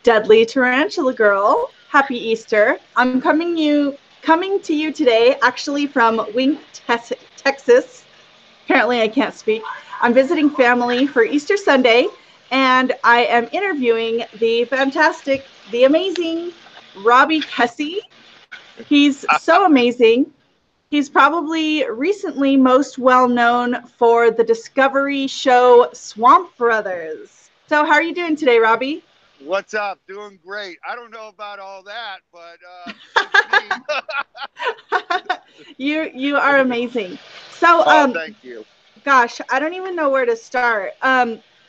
Deadly Tarantula Girl. Happy Easter. I'm coming to you today actually from Wink, Texas. Apparently I can't speak. I'm visiting family for Easter Sunday, and I am interviewing the fantastic, the amazing Robbie Keszey. He's so amazing. He's probably recently most well known for the Discovery show Swamp Brothers. So how are you doing today, Robbie? What's up? Doing great. I don't know about all that, but you are amazing. So thank you. Gosh, I don't even know where to start.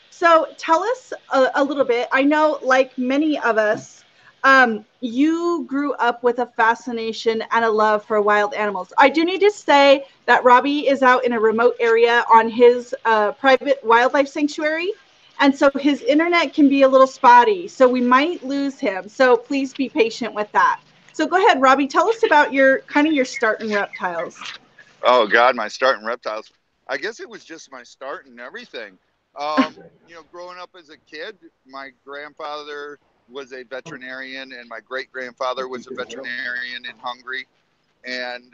So tell us a little bit. I know, like many of us, you grew up with a fascination and a love for wild animals. I do need to say that Robbie is out in a remote area on his private wildlife sanctuary. And so his internet can be a little spotty. So we might lose him. So please be patient with that. So go ahead, Robbie, tell us about your start in reptiles. Oh God, my start in reptiles. I guess it was just my start and everything. Growing up as a kid, my grandfather was a veterinarian and my great grandfather was a veterinarian in Hungary. And,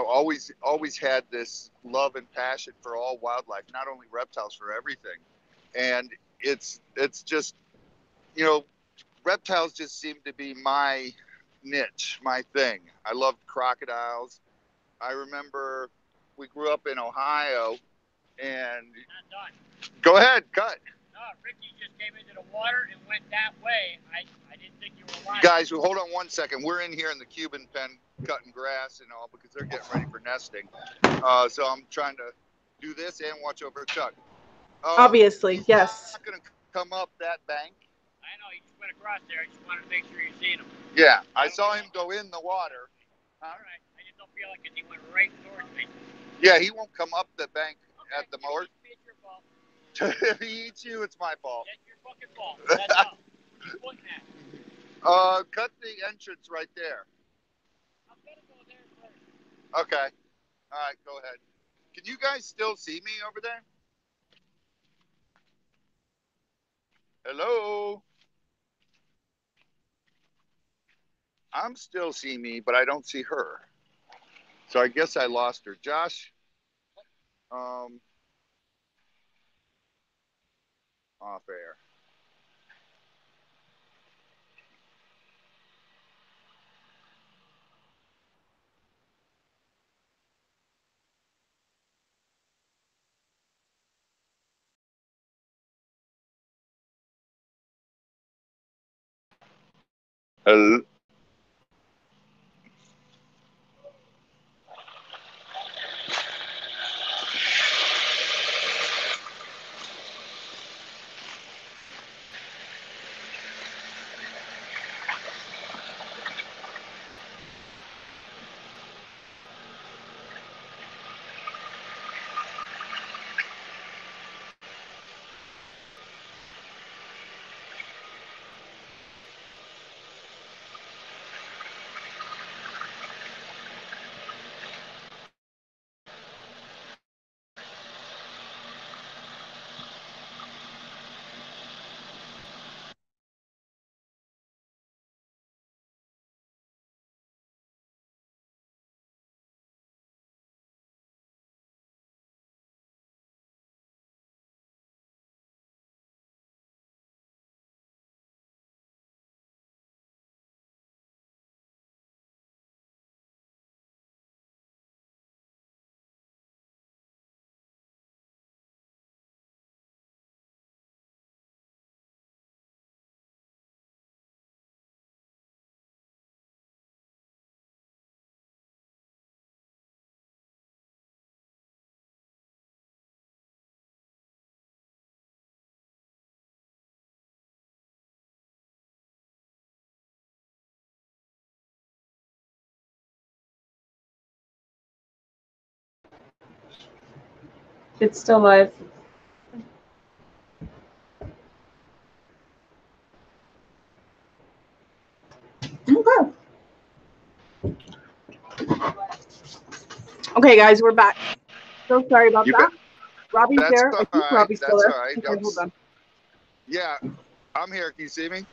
always had this love and passion for all wildlife, not only reptiles, for everything. And it's just, reptiles just seem to be my niche, my thing. I loved crocodiles. I remember we grew up in Ohio, and Not done. Go ahead, cut. No, Ricky just came into the water and went that way. I didn't think you were alive. Guys, hold on one second. We're in here in the Cuban pen cutting grass and all because they're getting ready for nesting. So I'm trying to do this and watch over Chuck. Obviously, yes. Not going to come up that bank. I know, he just went across there. I just wanted to make sure you seen him. Yeah, I saw him go in the water. All right. I just don't feel like it. He went right towards me. Yeah, he won't come up the bank at the mower. It's your fault. If he eats you, it's my fault. That's your fucking fault. That's all. Keep pointing at. Cut the entrance right there. I'm gonna go there first. Okay. All right, go ahead. Can you guys still see me over there? Hello? I'm still seeing me, but I don't see her. So I guess I lost her. Josh? Off air. Hello? It's still live. Okay. Okay, guys, we're back. So sorry about that. Robbie's there. I think Robbie's still there. All right. Okay, hold on. Yeah, I'm here. Can you see me?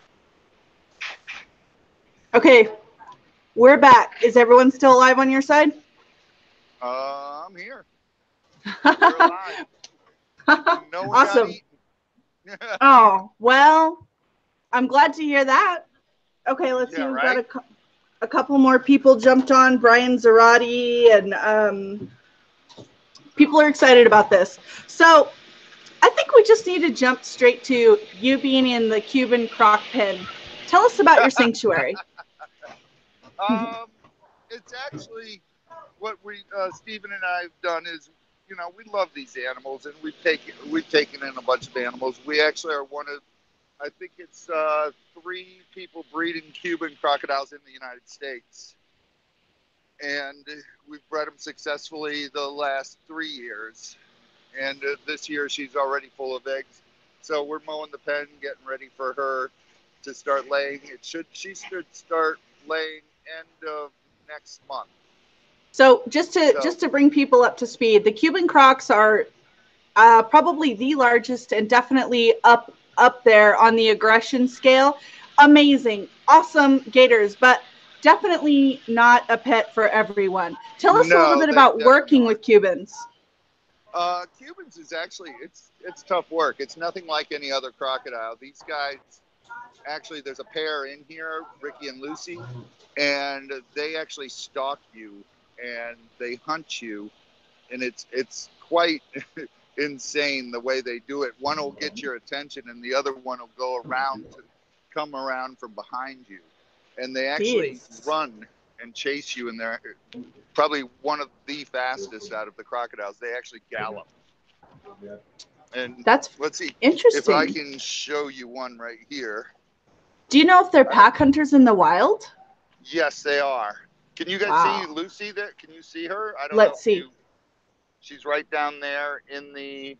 Okay, we're back. Is everyone still alive on your side? I'm here. We're alive. No one got Awesome. eaten. Oh, well, I'm glad to hear that. Okay, let's see. Yeah, We've right? got a couple more people jumped on. Brian Zarati, and people are excited about this. So I think we just need to jump straight to you being in the Cuban croc pen. Tell us about your sanctuary. It's actually what Stephen and I have done is, we love these animals, and we've taken in a bunch of animals. We actually are one of, I think it's 3 people breeding Cuban crocodiles in the United States, and we've bred them successfully the last 3 years. And this year she's already full of eggs, so we're mowing the pen, getting ready for her to start laying. She should start laying end of next month. So just to bring people up to speed, the Cuban crocs are probably the largest and definitely up there on the aggression scale. Amazing, awesome gators, but definitely not a pet for everyone. Tell us a little No, bit they about definitely working aren't. with Cubans. Cubans is actually it's tough work. It's nothing like any other crocodile. These guys, actually, there's a pair in here, Ricky and Lucy, and they actually stalk you and they hunt you, and it's quite insane the way they do it. One will get your attention, and the other one will come around from behind you, and they actually Jeez. run and chase you, and they're probably one of the fastest out of the crocodiles. They actually gallop. And That's let's see if I interesting. can show you one right here. Do you know if they're I don't. pack hunters in the wild? Yes, they are. Can you guys see Wow. Lucy there? Can you see her? I don't know Let's if see. you. She's right down there in the.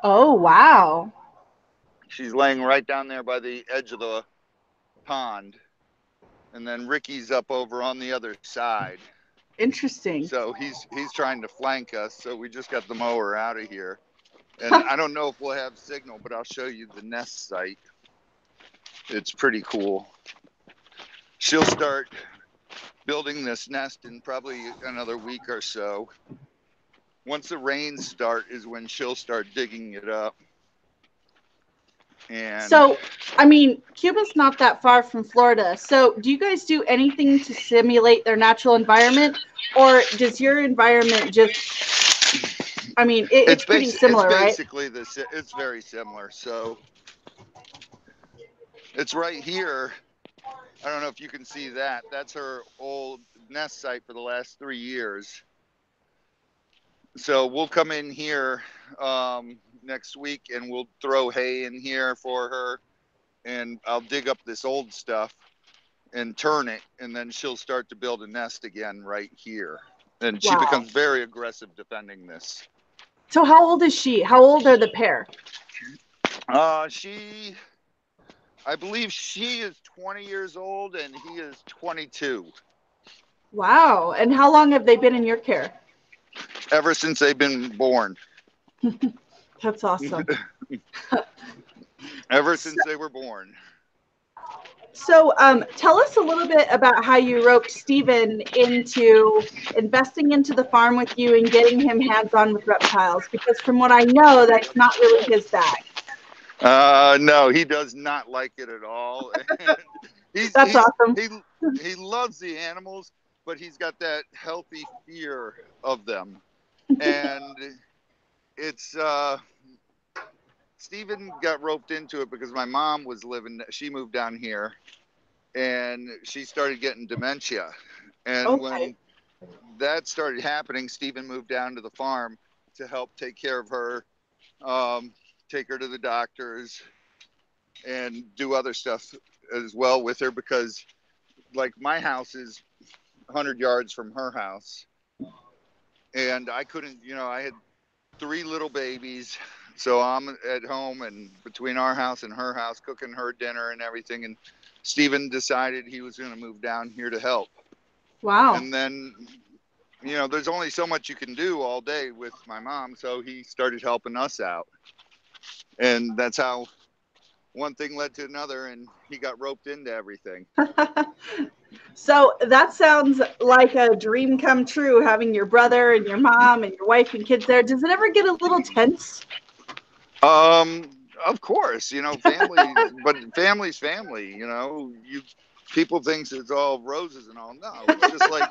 Oh, wow. She's laying right down there by the edge of the pond, and then Ricky's up over on the other side. Interesting. So he's trying to flank us. So we just got the mower out of here, and I don't know if we'll have signal, but I'll show you the nest site. It's pretty cool. She'll start building this nest in probably another week or so. Once the rains start is when she'll start digging it up. And So, I mean, Cuba's not that far from Florida. So, do you guys do anything to simulate their natural environment? Or does your environment just, I mean, it's pretty it's similar, right? basically it's very similar. So it's right here. I don't know if you can see that. That's her old nest site for the last 3 years. So we'll come in here next week, and we'll throw hay in here for her, and I'll dig up this old stuff and turn it, and then she'll start to build a nest again right here. And she Wow. becomes very aggressive defending this. So, how old is she? How old are the pair? I believe she is 20 years old and he is 22. Wow. And how long have they been in your care? Ever since they've been born. That's awesome. Ever since they were born. So, tell us a little bit about how you roped Steven into investing into the farm with you and getting him hands-on with reptiles, because from what I know, that's not really his bag. No, he does not like it at all. That's awesome. He loves the animals, but he's got that healthy fear of them. And it's Steven got roped into it because my mom she moved down here, and she started getting dementia. And when that started happening, Steven moved down to the farm to help take care of her, take her to the doctors, and do other stuff as well with her, because like my house is 100 yards from her house, and I couldn't, I had 3 little babies, so I'm at home and between our house and her house cooking her dinner and everything, and Steven decided he was going to move down here to help. Wow. And then there's only so much you can do all day with my mom, so he started helping us out, and that's how one thing led to another, and he got roped into everything. So that sounds like a dream come true, having your brother and your mom and your wife and kids there. Does it ever get a little tense? Of course, you know, family, but family's family, you know, people thinks it's all roses and all. No, it's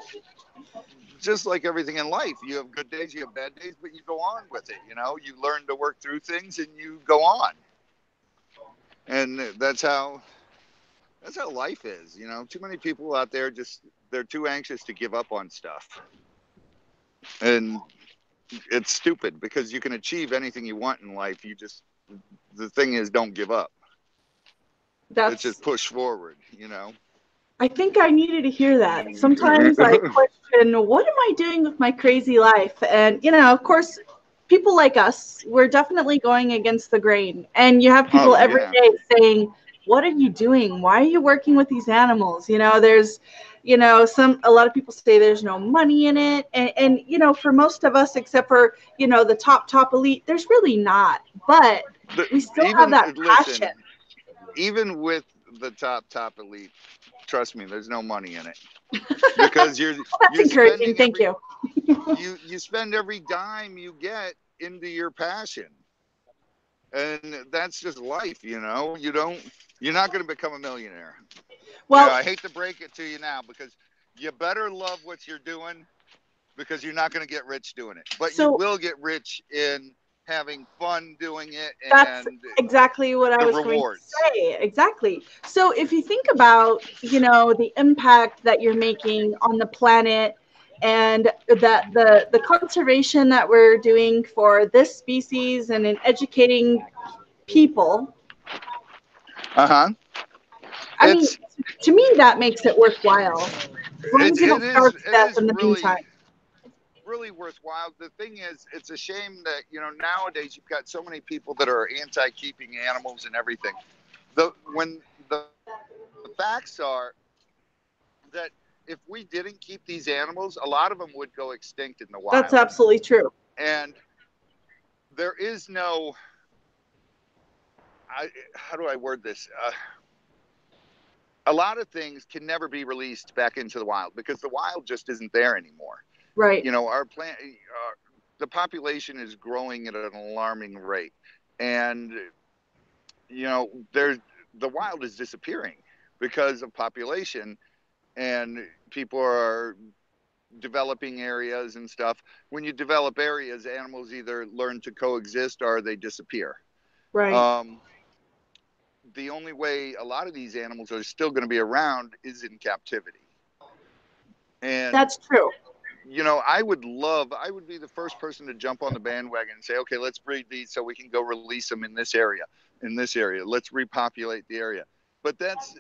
just like everything in life. You have good days, you have bad days, but you go on with it. You know, you learn to work through things and you go on. And that's how life is. You know, too many people out there they're too anxious to give up on stuff. And it's stupid because you can achieve anything you want in life. The thing is, don't give up. It's just push forward, you know. I think I needed to hear that. Sometimes I question, what am I doing with my crazy life? And, you know, of course, people like us, we're definitely going against the grain. And you have people every day saying, what are you doing? Why are you working with these animals? You know, there's, you know, a lot of people say there's no money in it. And you know, for most of us, except for, you know, the top elite, there's really not. But we still have that passion. Even with the top elite, trust me, there's no money in it. Because you're encouraging. Thank you. You spend every dime you get into your passion. And that's just life, you know. You're not going to become a millionaire. Well, you know, I hate to break it to you now, because you better love what you're doing, because you're not going to get rich doing it. But you will get rich in having fun doing it. And that's exactly what I was going to say. Exactly. So if you think about, you know, the impact that you're making on the planet, and that the conservation that we're doing for this species and in educating people. I mean, to me, that makes it worthwhile. As long as you don't starve to death in the meantime. Really worthwhile. The thing is, it's a shame that, you know, nowadays you've got so many people that are anti-keeping animals and everything. When the facts are that if we didn't keep these animals, a lot of them would go extinct in the wild. That's absolutely true. And there is no, how do I word this? A lot of things can never be released back into the wild because the wild just isn't there anymore. Right. You know, the population is growing at an alarming rate, and you know, the wild is disappearing because of population, and people are developing areas and stuff. When you develop areas, animals either learn to coexist or they disappear. Right. The only way a lot of these animals are still going to be around is in captivity. And that's true. You know, I would be the first person to jump on the bandwagon and say, okay, let's breed these so we can go release them in this area. Let's repopulate the area. But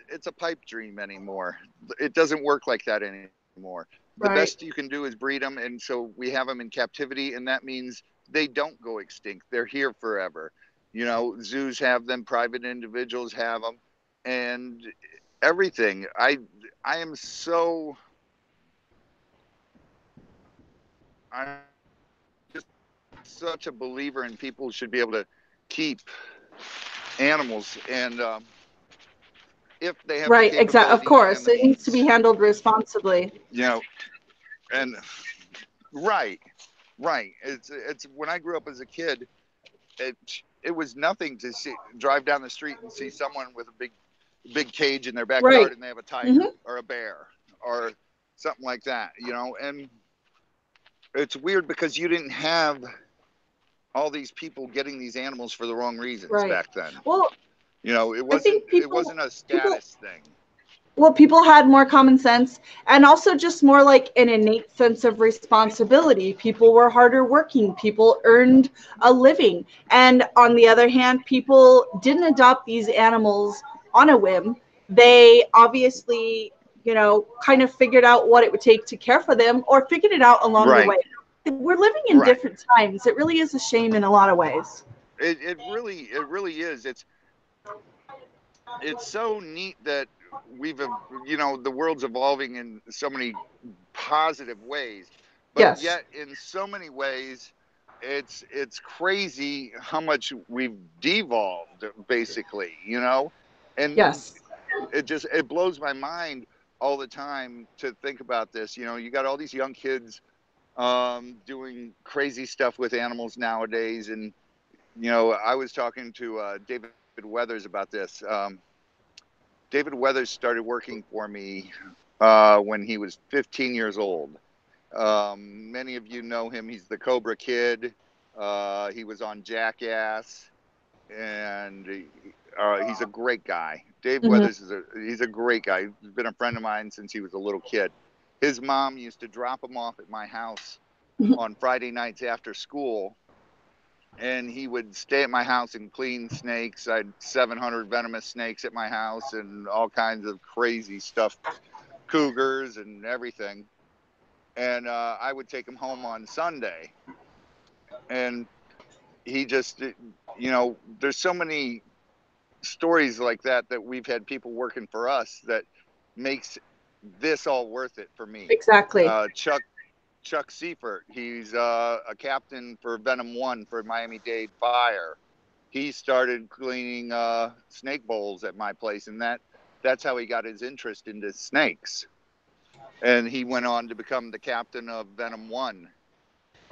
it's a pipe dream anymore. It doesn't work like that anymore. The best you can do is breed them. And so we have them in captivity. And that means they don't go extinct. They're here forever. You know, zoos have them, private individuals have them, and everything. I'm just such a believer in people should be able to keep animals, and if they have right, exactly. Of course, it needs to be handled responsibly. You know, and right. It's when I grew up as a kid, it was nothing to drive down the street and see someone with a big cage in their backyard and they have a tiger or a bear or something like that. You know, and it's weird because you didn't have all these people getting these animals for the wrong reasons back then. Well, you know, it wasn't a status thing. Well, people had more common sense and also just more like an innate sense of responsibility. People were harder working. People earned a living. And on the other hand, people didn't adopt these animals on a whim. They obviously, you know, kind of figured out what it would take to care for them or figured it out along the way. We're living in different times. It really is a shame in a lot of ways. It really is. It's so neat that the world's evolving in so many positive ways, but yet in so many ways it's crazy how much we've devolved, basically, you know, and Yes. it blows my mind all the time to think about this. You know, you got all these young kids doing crazy stuff with animals nowadays, and you know, I was talking to David Weathers about this. David Weathers started working for me when he was 15 years old. Many of you know him. He's the Cobra Kid. He was on Jackass, and he's a great guy. Dave Weathers he's a great guy. He's been a friend of mine since he was a little kid. His mom used to drop him off at my house on Friday nights after school, and he would stay at my house and clean snakes. I had 700 venomous snakes at my house and all kinds of crazy stuff, cougars and everything. And I would take him home on Sunday. And he just, you know, there's so many stories like that we've had people working for us that makes this all worth it for me. Exactly. Chuck Seifert, he's a captain for Venom 1 for Miami-Dade Fire. He started cleaning snake bowls at my place, and that's how he got his interest into snakes. And he went on to become the captain of Venom 1.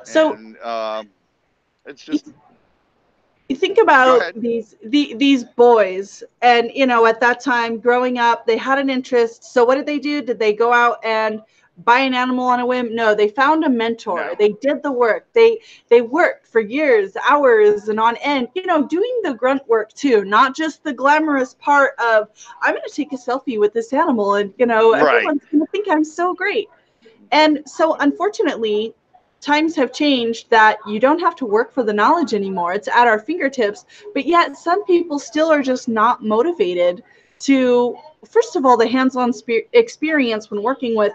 So and it's just... You think about these boys, and you know, at that time growing up, they had an interest. So what did they do? Did they go out and buy an animal on a whim? No, they found a mentor. No. They did the work. They worked for years, hours, and on end. You know, doing the grunt work too, not just the glamorous part of I'm going to take a selfie with this animal, and you know, everyone's going to think I'm so great. And so, unfortunately, times have changed that you don't have to work for the knowledge anymore. It's at our fingertips. But yet some people still are just not motivated to, first of all, the hands-on experience when working with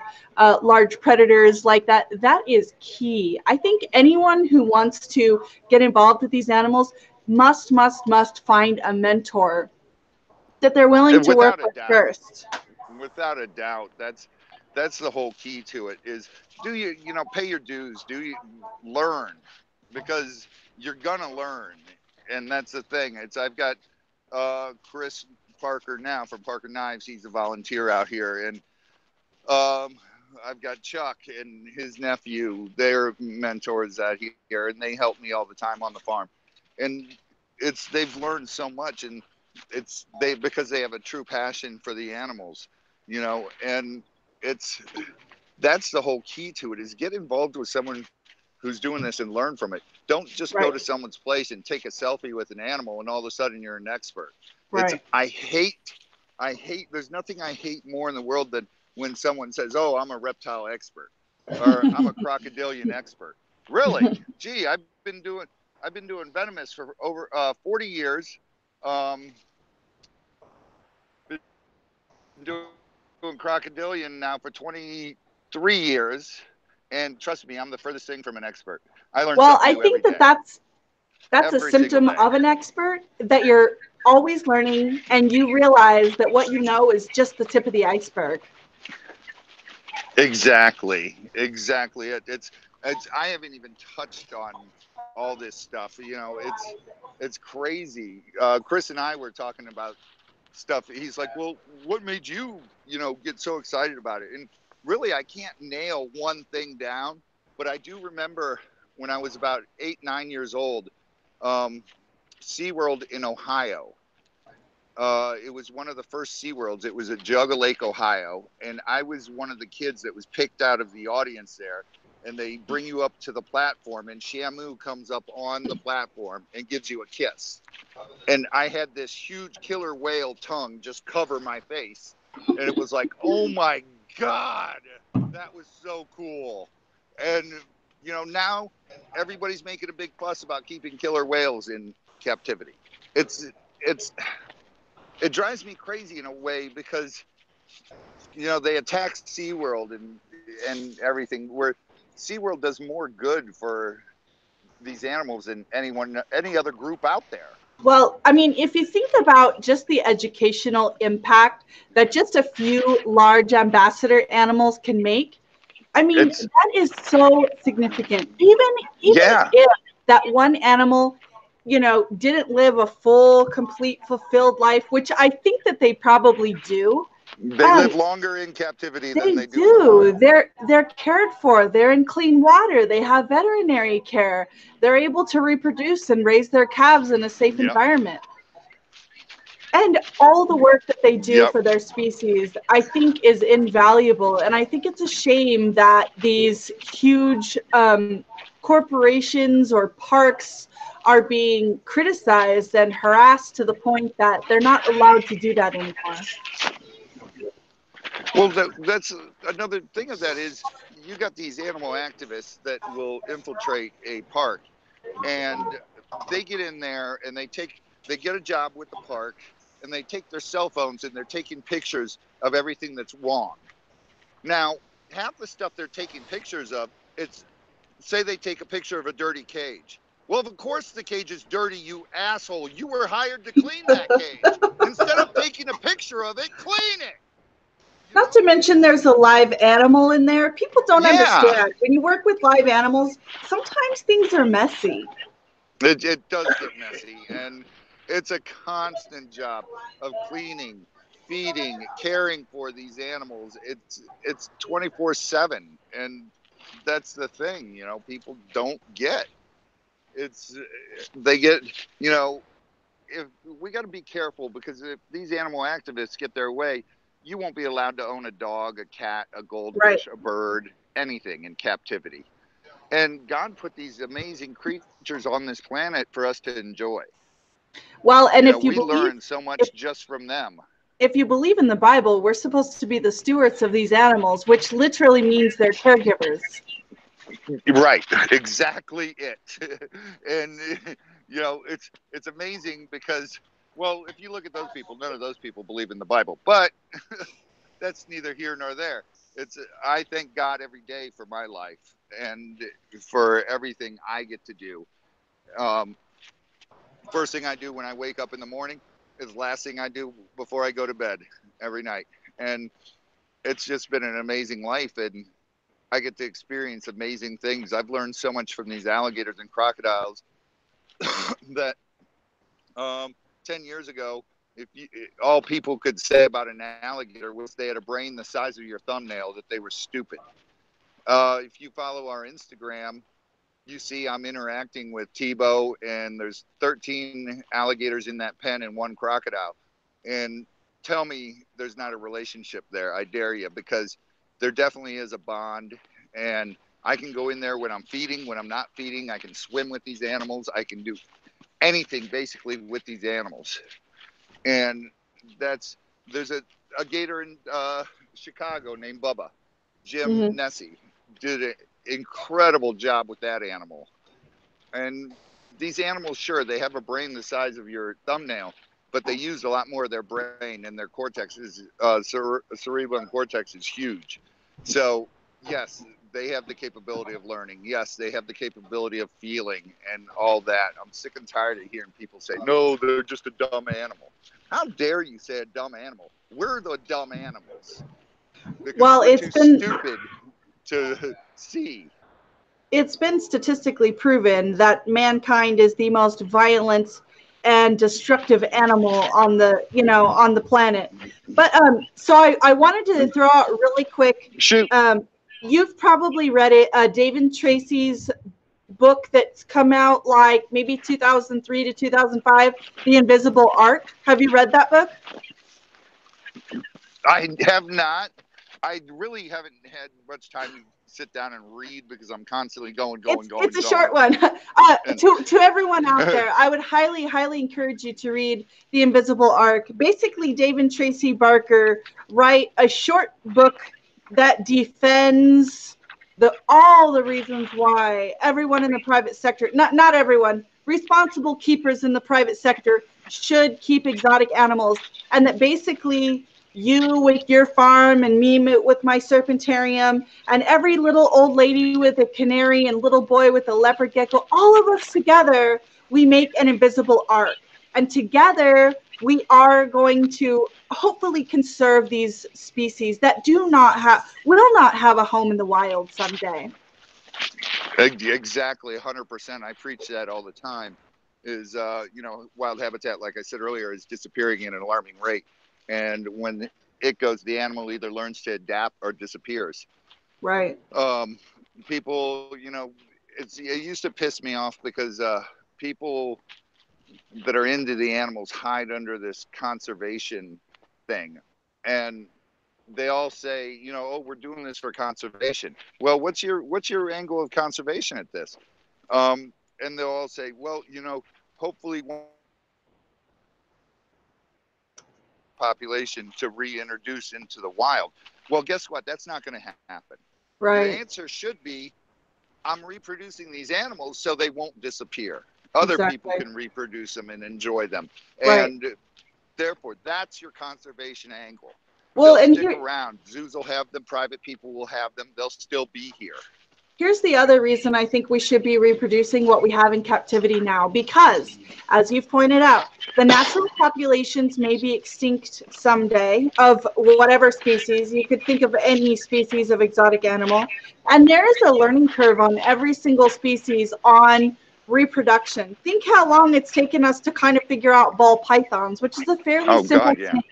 large predators like that. That is key. I think anyone who wants to get involved with these animals must find a mentor that they're willing to work with first. Without a doubt. That's the whole key to it is, do you pay your dues? Do you learn? Because you're gonna learn, and that's the thing. I've got Chris Parker now from Parker Knives. He's a volunteer out here, and I've got Chuck and his nephew. They're mentors out here, and they help me all the time on the farm. And they've learned so much, and because they have a true passion for the animals, you know, and that's the whole key to it, is get involved with someone who's doing this and learn from it. Don't just go to someone's place and take a selfie with an animal and all of a sudden you're an expert. Right. I hate, there's nothing I hate more in the world than when someone says, oh, I'm a reptile expert, or I'm a crocodilian expert. Really? Gee, I've been doing venomous for over 40 years. Been doing crocodilian now for 23 years, and trust me, I'm the furthest thing from an expert. I learn something new every day. that's a symptom of an expert, that you're always learning and you realize that what you know is just the tip of the iceberg. Exactly. It's I haven't even touched on all this stuff, you know. It's crazy. Chris and I were talking about stuff. He's like, well, what made you, get so excited about it? And really, I can't nail one thing down, but I do remember when I was about 8-9 years old, SeaWorld in Ohio. It was one of the first SeaWorlds. It was at Jugga Lake, Ohio, and I was one of the kids that was picked out of the audience there. And they bring you up to the platform, and Shamu comes up on the platform and gives you a kiss. And I had this huge killer whale tongue just cover my face. And it was like, oh my God, that was so cool. And, now everybody's making a big fuss about keeping killer whales in captivity. It drives me crazy in a way, because, they attack SeaWorld and everything, where SeaWorld does more good for these animals than any other group out there. Well, I mean, if you think about just the educational impact that just a few large ambassador animals can make, I mean, that is so significant. Even if that one animal, didn't live a full, complete, fulfilled life, which I think that they probably do. They live longer in captivity than they do in the wild. They're cared for. They're in clean water. They have veterinary care. They're able to reproduce and raise their calves in a safe environment. And all the work that they do for their species, I think, is invaluable. And I think it's a shame that these huge corporations or parks are being criticized and harassed to the point that they're not allowed to do that anymore. Well, that's another thing of that is you got these animal activists that will infiltrate a park, and they get in there and they get a job with the park, and they take their cell phones and they're taking pictures of everything that's wrong. Now, half the stuff they're taking pictures of, say they take a picture of a dirty cage. Well, of course the cage is dirty, you asshole. You were hired to clean that cage. Instead of taking a picture of it, clean it. Not to mention there's a live animal in there. People don't understand. When you work with live animals, sometimes things are messy. It does get messy, and it's a constant job of cleaning, feeding, caring for these animals. It's 24/7, and that's the thing, people don't get. They get, if we got to be careful, because if these animal activists get their way, you won't be allowed to own a dog, a cat, a goldfish, a bird, anything in captivity. And God put these amazing creatures on this planet for us to enjoy. Well, and if you we learn so much just from them. If you believe in the Bible, we're supposed to be the stewards of these animals, which literally means they're caregivers. Right, exactly it. And it's amazing because, well, if you look at those people, none of those people believe in the Bible, but that's neither here nor there. I thank God every day for my life and for everything I get to do. First thing I do when I wake up in the morning is last thing I do before I go to bed every night. And it's just been an amazing life, and I get to experience amazing things. I've learned so much from these alligators and crocodiles that 10 years ago, all people could say about an alligator was they had a brain the size of your thumbnail, that they were stupid. If you follow our Instagram, you see I'm interacting with Tebow, and there's 13 alligators in that pen and 1 crocodile. And tell me there's not a relationship there. I dare you, because there definitely is a bond. And I can go in there when I'm feeding, when I'm not feeding. I can swim with these animals. I can do anything basically with these animals. And there's a gator in Chicago named Bubba. Jim Nessie did an incredible job with that animal. And these animals, sure, they have a brain the size of your thumbnail, but they use a lot more of their brain, and their cortex is cerebral cortex is huge. So yes, they have the capability of learning. Yes, they have the capability of feeling and all that. I'm sick and tired of hearing people say, no, they're just a dumb animal. How dare you say a dumb animal? We're the dumb animals. Because we're too stupid to see. It's been statistically proven that mankind is the most violent and destructive animal on the planet. But so I wanted to throw out really quick. Shoot. You've probably read it, David Tracy's book that's come out like maybe 2003 to 2005, The Invisible Ark. Have you read that book? I have not. I really haven't had much time to sit down and read because I'm constantly going. It's a short one. To everyone out there, I would highly encourage you to read The Invisible Ark. Basically, David Tracy Barker write a short book that defends all the reasons why everyone in the private sector, not everyone, responsible keepers in the private sector should keep exotic animals, and that basically you with your farm and me with my serpentarium and every little old lady with a canary and little boy with a leopard gecko, all of us together, we make an invisible ark. And together we are going to hopefully conserve these species that will not have a home in the wild someday. Exactly, 100%. I preach that all the time. Is wild habitat, like I said earlier, is disappearing at an alarming rate, and when it goes, the animal either learns to adapt or disappears. Right. People, it used to piss me off because people that are into the animals hide under this conservation thing, and they all say, oh, we're doing this for conservation. Well, what's your angle of conservation at this? And they'll all say, well, hopefully one population to reintroduce into the wild. Well, guess what? That's not going to happen. Right. The answer should be, I'm reproducing these animals so they won't disappear. Other people can reproduce them and enjoy them. Right. And therefore, that's your conservation angle. Well, they'll and stick around. Zoos will have them. Private people will have them. They'll still be here. Here's the other reason I think we should be reproducing what we have in captivity now, because, as you've pointed out, the natural populations may be extinct someday of whatever species. You could think of any species of exotic animal. And there is a learning curve on every single species on reproduction. Think how long it's taken us to kind of figure out ball pythons, which is a fairly simple thing.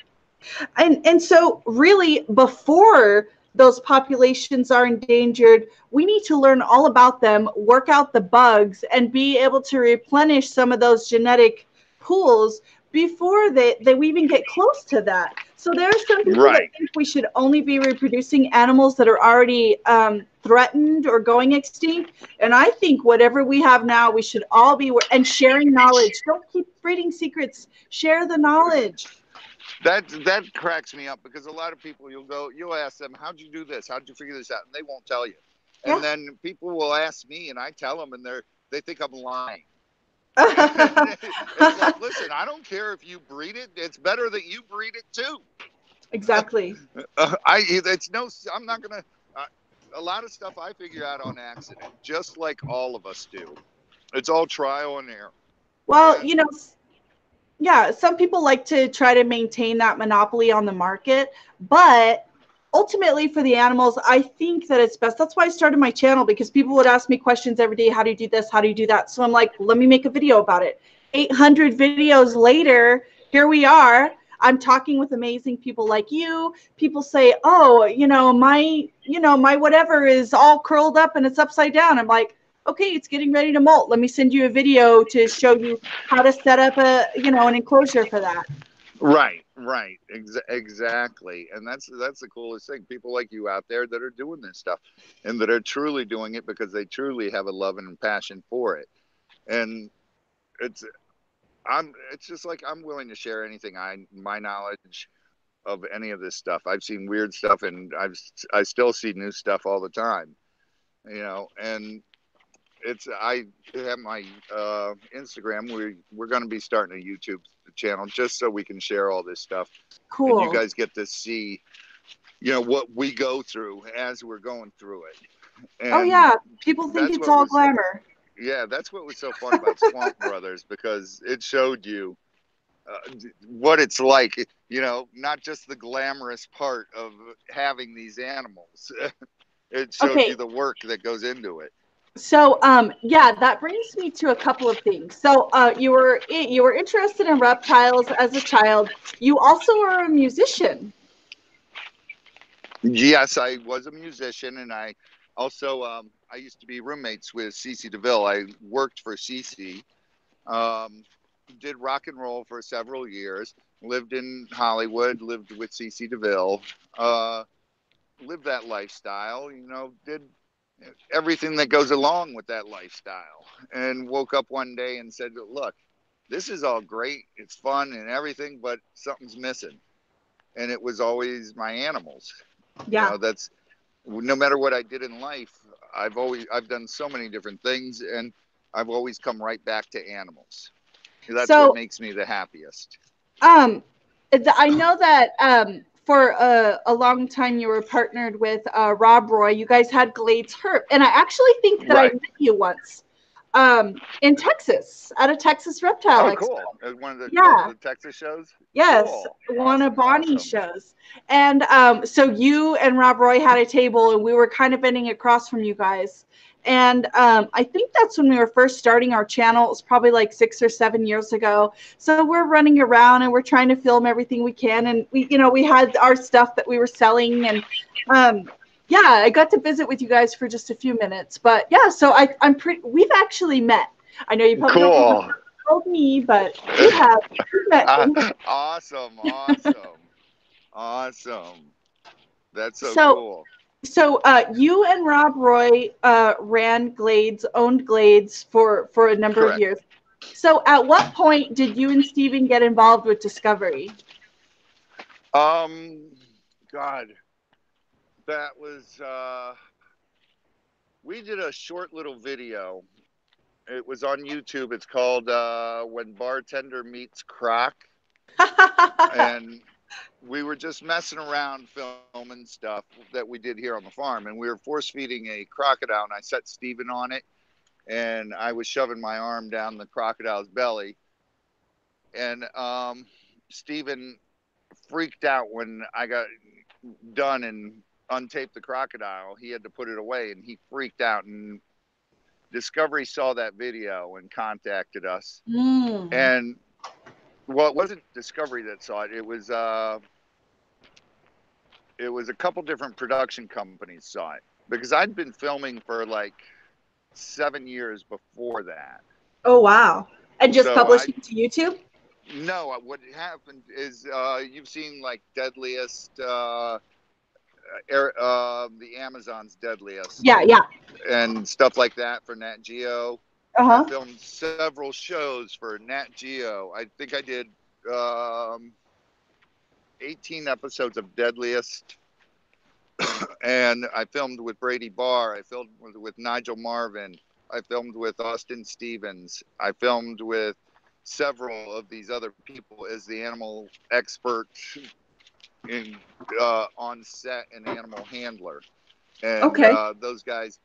And so really, before those populations are endangered, we need to learn all about them, work out the bugs, and be able to replenish some of those genetic pools before we even get close to that. So there are some people that think we should only be reproducing animals that are already threatened or going extinct. And I think whatever we have now, we should all be, and sharing knowledge. Don't keep breeding secrets. Share the knowledge. That cracks me up, because a lot of people, you'll ask them, how'd you do this? How'd you figure this out? And they won't tell you. And then people will ask me, and I tell them, and they think I'm lying. It's like, listen, I don't care if you breed it. It's better that you breed it too. Exactly. I'm not gonna. A lot of stuff I figure out on accident, just like all of us do. It's all trial and error. Well, yeah, some people like to try to maintain that monopoly on the market, but ultimately for the animals, I think that it's best. That's why I started my channel, because people would ask me questions every day. How do you do this? How do you do that? So I'm like, let me make a video about it. 800 videos later, here we are. I'm talking with amazing people like you. People say, oh, my whatever is all curled up and it's upside down. I'm like, okay, it's getting ready to molt. Let me send you a video to show you how to set up an enclosure for that. Right. Exactly. And that's the coolest thing. People like you out there that are doing this stuff, and that are truly doing it because they truly have a love and passion for it. And it's just like, I'm willing to share anything, my knowledge of any of this stuff. I've seen weird stuff, and I still see new stuff all the time, and I have my Instagram. We're going to be starting a YouTube channel just so we can share all this stuff. Cool. And you guys get to see, what we go through as we're going through it. And oh yeah, people think it's all glamour. Yeah, that's what was so fun about Swamp Brothers, because it showed you what it's like. Not just the glamorous part of having these animals. It showed you the work that goes into it. So, yeah, that brings me to a couple of things. So, you were interested in reptiles as a child. You also are a musician. Yes, I was a musician, and I also I used to be roommates with Cece DeVille. I worked for Cece, did rock and roll for several years. Lived in Hollywood. Lived with Cece DeVille. Lived that lifestyle. Did everything that goes along with that lifestyle, and woke up one day and said, look, this is all great, it's fun and everything, but something's missing. And it was always my animals. That's, no matter what I did in life, I've done so many different things, and I've always come right back to animals. That's what makes me the happiest. I know that for a long time you were partnered with Rob Roy. You guys had Glades Herp, and I actually think that I met you once in Texas at a Texas Reptile Expo. Cool. At one of the Texas shows? Yes, cool. One of Bonnie's shows. And so you and Rob Roy had a table, and we were kind of bending across from you guys. And I think that's when we were first starting our channel. It was probably like 6 or 7 years ago. So we're running around and we're trying to film everything we can. And we had our stuff that we were selling. And yeah, I got to visit with you guys for just a few minutes. But yeah, so we've actually met. I know you probably don't know me, but we have met. Awesome. That's so cool. So you and Rob Roy ran Glades, owned Glades for a number of years. So at what point did you and Steven get involved with Discovery? God, that was, we did a short little video. It was on YouTube. It's called When Bartender Meets Croc. And we were just messing around filming stuff that we did here on the farm. And we were force feeding a crocodile, and I set Steven on it. And I was shoving my arm down the crocodile's belly. And Steven freaked out when I got done and untaped the crocodile. He had to put it away, and he freaked out. And Discovery saw that video and contacted us. And well, it wasn't Discovery that saw it. It was a couple different production companies saw it, because I'd been filming for like 7 years before that. Oh wow! And just publishing to YouTube? No, what happened is you've seen like Deadliest, the Amazon's Deadliest. Yeah. And stuff like that for Nat Geo. Uh-huh. I filmed several shows for Nat Geo. I think I did 18 episodes of Deadliest. And I filmed with Brady Barr. I filmed with Nigel Marvin. I filmed with Austin Stevens. I filmed with several of these other people as the animal expert on set and animal handler. And those guys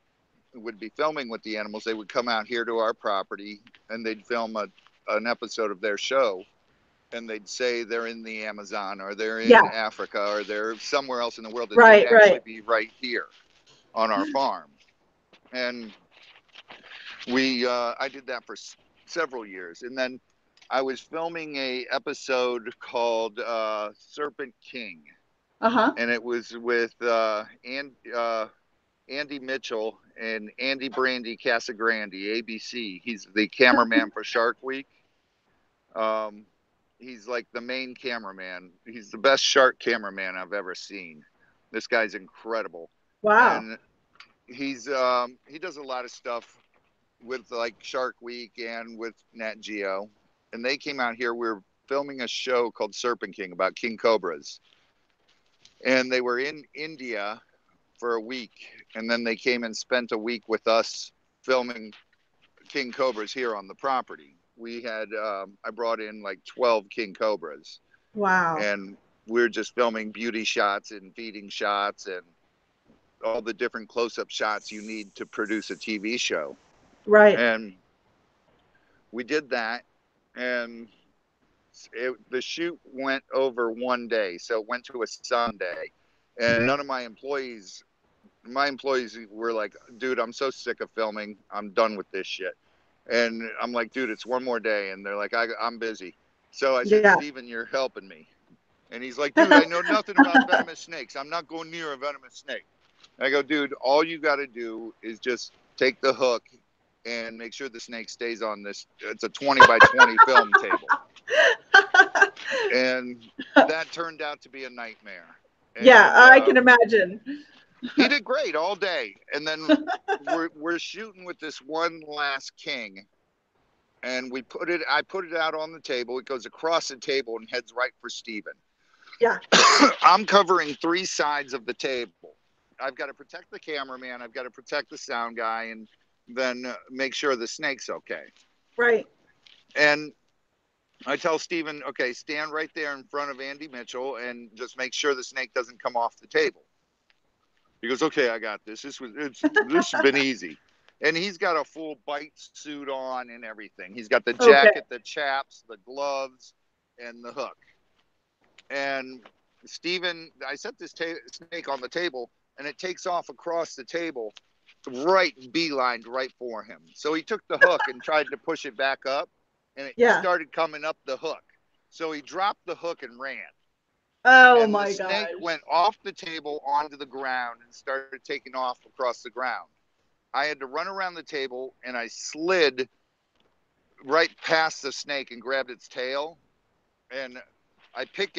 would be filming with the animals. They would come out here to our property and they'd film an episode of their show, and they'd say they're in the Amazon or they're in Africa or they're somewhere else in the world, and they'd actually be right here on our farm. And I did that for several years. And then I was filming a episode called Serpent King. And it was with Andy Mitchell and Andy Brandy Casagrande, ABC. He's the cameraman for Shark Week. He's like the main cameraman. He's the best shark cameraman I've ever seen. This guy's incredible. Wow. And he does a lot of stuff with like Shark Week and with Nat Geo. And they came out here. We were filming a show called Serpent King about king cobras. And they were in India for a week, and then they came and spent a week with us filming king cobras here on the property. We had I brought in like 12 king cobras. Wow. And we're just filming beauty shots and feeding shots and all the different close-up shots you need to produce a TV show. Right. And we did that, and the shoot went over one day, so it went to a Sunday. And none of my employees were like, dude, I'm so sick of filming. I'm done with this shit. And I'm like, dude, it's one more day. And they're like, I'm busy. So I said, Steven, you're helping me. And he's like, dude, I know nothing about venomous snakes. I'm not going near a venomous snake. I go, dude, all you got to do is just take the hook and make sure the snake stays on this. It's a 20 by 20 film table. And that turned out to be a nightmare. And, I can imagine. He did great all day. And then we're shooting with this one last king. And I put it out on the table. It goes across the table and heads right for Steven. Yeah. I'm covering 3 sides of the table. I've got to protect the cameraman. I've got to protect the sound guy, and then make sure the snake's okay. Right. And I tell Steven, okay, stand right there in front of Andy Mitchell and just make sure the snake doesn't come off the table. He goes, okay, I got this. This has been easy. And he's got a full bite suit on and everything. He's got the jacket, the chaps, the gloves, and the hook. And Steven, I set this snake on the table, and it takes off across the table beelined right for him. So he took the hook and tried to push it back up, and it Yeah. started coming up the hook. So he dropped the hook and ran. Oh And my the snake God. went off the table onto the ground and started taking off across the ground. I had to run around the table, and I slid right past the snake and grabbed its tail. And I pick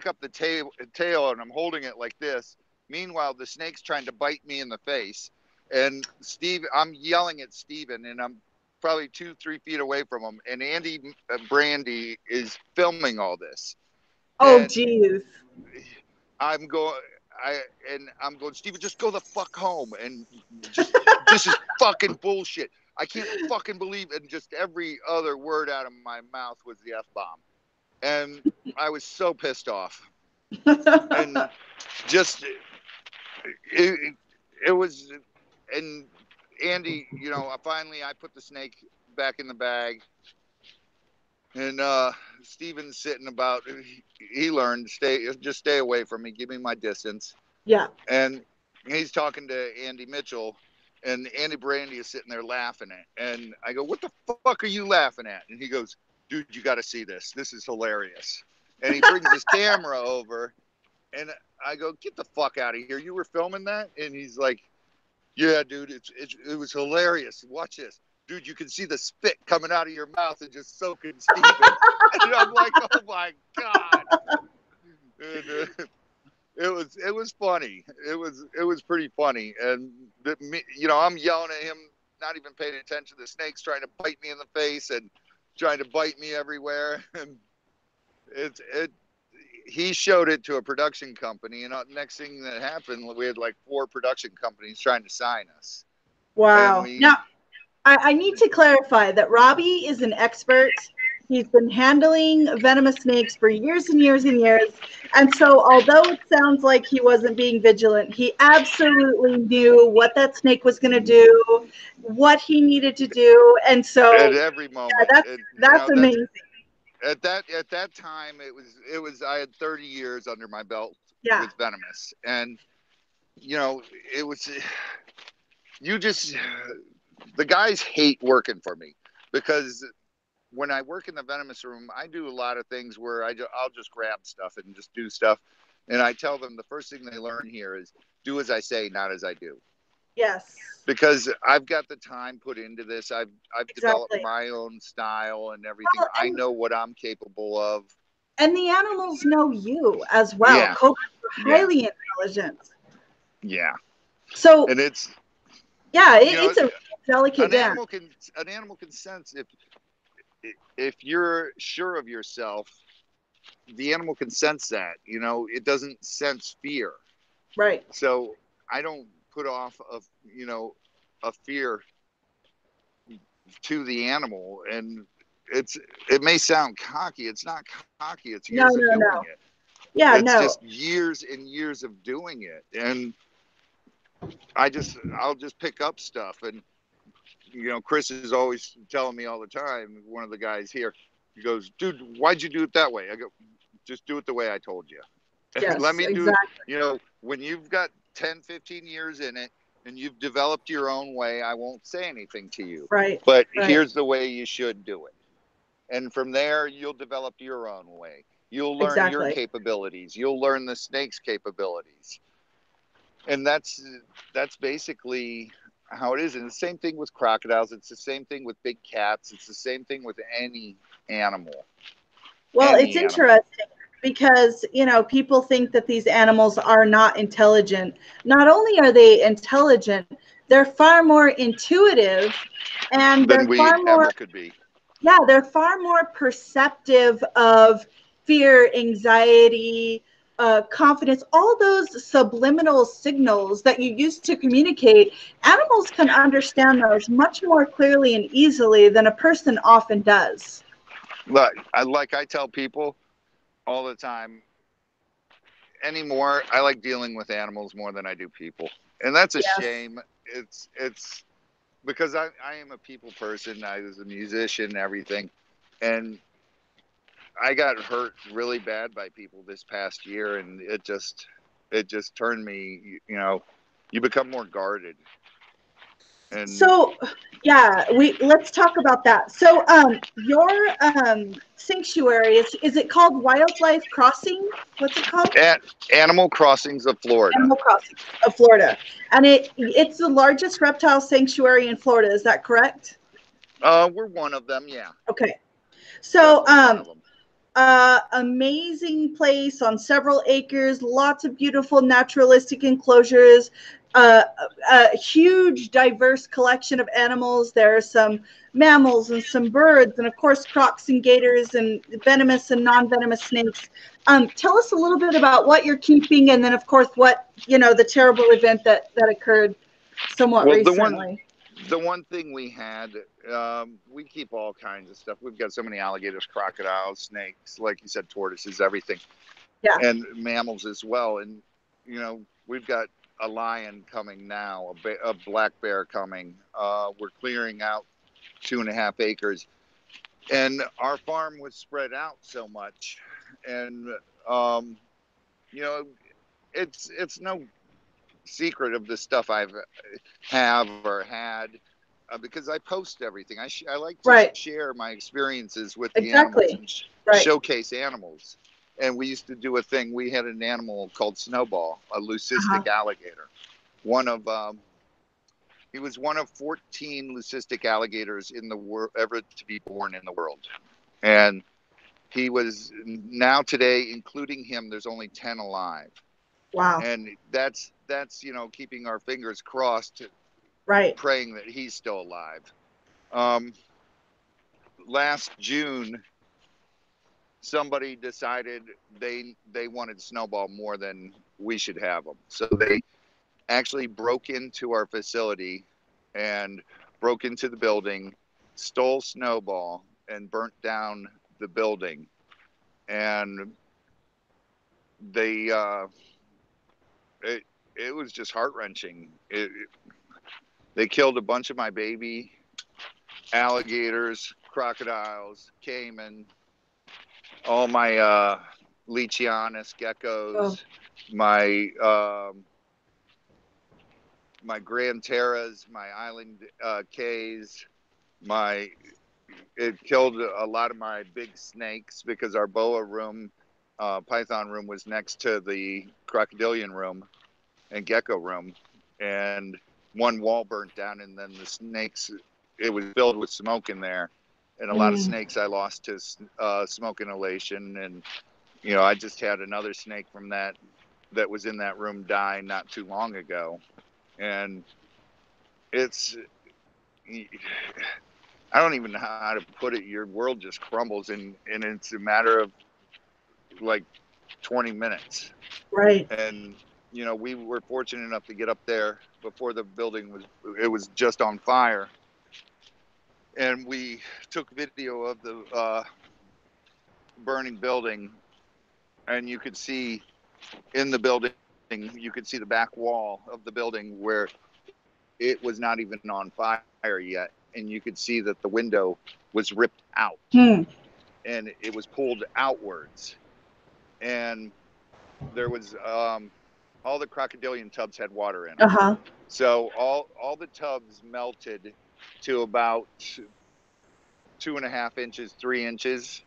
up the tail, and I'm holding it like this. Meanwhile, the snake's trying to bite me in the face. And I'm yelling at Steven, and I'm probably 2-3 feet away from him. And Andy Brandy is filming all this. Oh, And geez. I'm going, Steven, just go the fuck home. And just, this is fucking bullshit. I can't fucking believe it. And just every other word out of my mouth was the F-bomb. And I was so pissed off. And just, it was, and Andy, finally I put the snake back in the bag. And Steven's sitting about, he learned, just stay away from me, give me my distance. Yeah. And he's talking to Andy Mitchell, and Andy Brandy is sitting there laughing at. And I go, what the fuck are you laughing at? And he goes, dude, you got to see this. This is hilarious. And he brings his camera over, and I go, get the fuck out of here. You were filming that? And he's like, yeah, dude, it was hilarious. Watch this. Dude, you can see the spit coming out of your mouth and just soaking Steven. And I'm like, oh my God. And, it was funny. It was pretty funny. And I'm yelling at him, not even paying attention. The snake's trying to bite me in the face and trying to bite me everywhere. And he showed it to a production company, and next thing that happened, we had like 4 production companies trying to sign us. Wow. Now, I need to clarify that Robbie is an expert. He's been handling venomous snakes for years and years and years. And so although it sounds like he wasn't being vigilant, he absolutely knew what that snake was going to do, what he needed to do. And so at every moment, that's amazing. At that time, it was I had 30 years under my belt with venomous. And, it was, the guys hate working for me, because when I work in the venomous room, I do a lot of things where I'll just grab stuff and just do stuff. And I tell them the first thing they learn here is do as I say, not as I do. Yes. Because I've got the time put into this. I've developed my own style and everything. Well, I know what I'm capable of. And the animals know you as well. Yeah. Cobras are highly intelligent. Yeah. So and it's a delicate dance. An animal can sense if you're sure of yourself. The animal can sense that. It doesn't sense fear. Right. So I don't put off a fear to the animal, and it may sound cocky. It's not cocky. It's years of doing it. Yeah, it's just years and years of doing it. And I'll just pick up stuff. And, Chris is always telling me all the time, one of the guys here, he goes, dude, why'd you do it that way? I go, just do it the way I told you. Yes, Let me do exactly. when you've got 10, 15 years in it and you've developed your own way, I won't say anything to you. Right. But here's the way you should do it. And from there, you'll develop your own way. You'll learn your capabilities. You'll learn the snake's capabilities. And that's basically how it is. And the same thing with crocodiles. It's the same thing with big cats. It's the same thing with any animal. Well, it's interesting because, people think that these animals are not intelligent. Not only are they intelligent, they're far more intuitive, and than we ever could be. Yeah, they're far more perceptive of fear, anxiety, confidence, all those subliminal signals that you use to communicate. Animals can understand those much more clearly and easily than a person often does. Like I tell people all the time, anymore, I like dealing with animals more than I do people. And that's a shame. It's because I am a people person. I was a musician and everything. And I got hurt really bad by people this past year, and it just turned me, you become more guarded. And So, yeah, let's talk about that. So, your sanctuary is it called Wildlife Crossing? What's it called? at Animal Crossings of Florida. Animal Crossing of Florida, and it's the largest reptile sanctuary in Florida. Is that correct? We're one of them, yeah. Okay. So, Definitely one of them. amazing place on several acres, lots of beautiful naturalistic enclosures, a huge diverse collection of animals. There are some mammals and some birds, and of course crocs and gators and venomous and non-venomous snakes. Tell us a little bit about what you're keeping, and then of course what, the terrible event that occurred somewhat recently. The one thing we had, we keep all kinds of stuff. We've got so many alligators, crocodiles, snakes, like you said, tortoises, everything. Yeah. And mammals as well. And, we've got a lion coming now, a black bear coming. We're clearing out 2.5 acres. And our farm was spread out so much. And, it's no secret of the stuff I have or had, because I post everything. I like to share my experiences with the animals and showcase animals. And we used to do a thing. We had an animal called Snowball, a leucistic alligator. He was one of 14 leucistic alligators in the world ever to be born in the world. And he was now today, including him, there's only 10 alive. Wow. And that's keeping our fingers crossed, praying that he's still alive. Last June, somebody decided they wanted Snowball more than we should have him. So they actually broke into our facility and broke into the building, stole Snowball, and burnt down the building. And they... It was just heart-wrenching. They killed a bunch of my baby alligators, crocodiles, caiman, all my leachianus geckos, my grand terras, my island cays. It killed a lot of my big snakes because our boa room, python room, was next to the crocodilian room and gecko room, and one wall burnt down, and then the snakes, it was filled with smoke in there, and a lot of snakes I lost to smoke inhalation. And I just had another snake from that was in that room die not too long ago. And it's, I don't even know how to put it. Your world just crumbles, and it's a matter of like 20 minutes. And we were fortunate enough to get up there before the building was just on fire. And we took video of the burning building, and you could see in the building, you could see the back wall of the building where it was not even on fire yet. And you could see that the window was ripped out and it was pulled outwards. And there was, all the crocodilian tubs had water in them. So all the tubs melted to about 2.5 inches, 3 inches.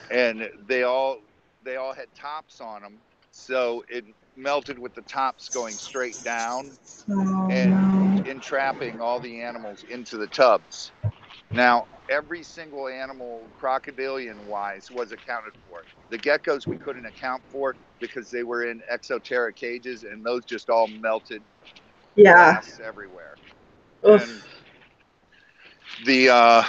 And they all had tops on them. So it melted with the tops going straight down and entrapping all the animals into the tubs. Now, every single animal, crocodilian-wise, was accounted for. The geckos we couldn't account for because they were in exoteric cages, and those just all melted glass everywhere. And the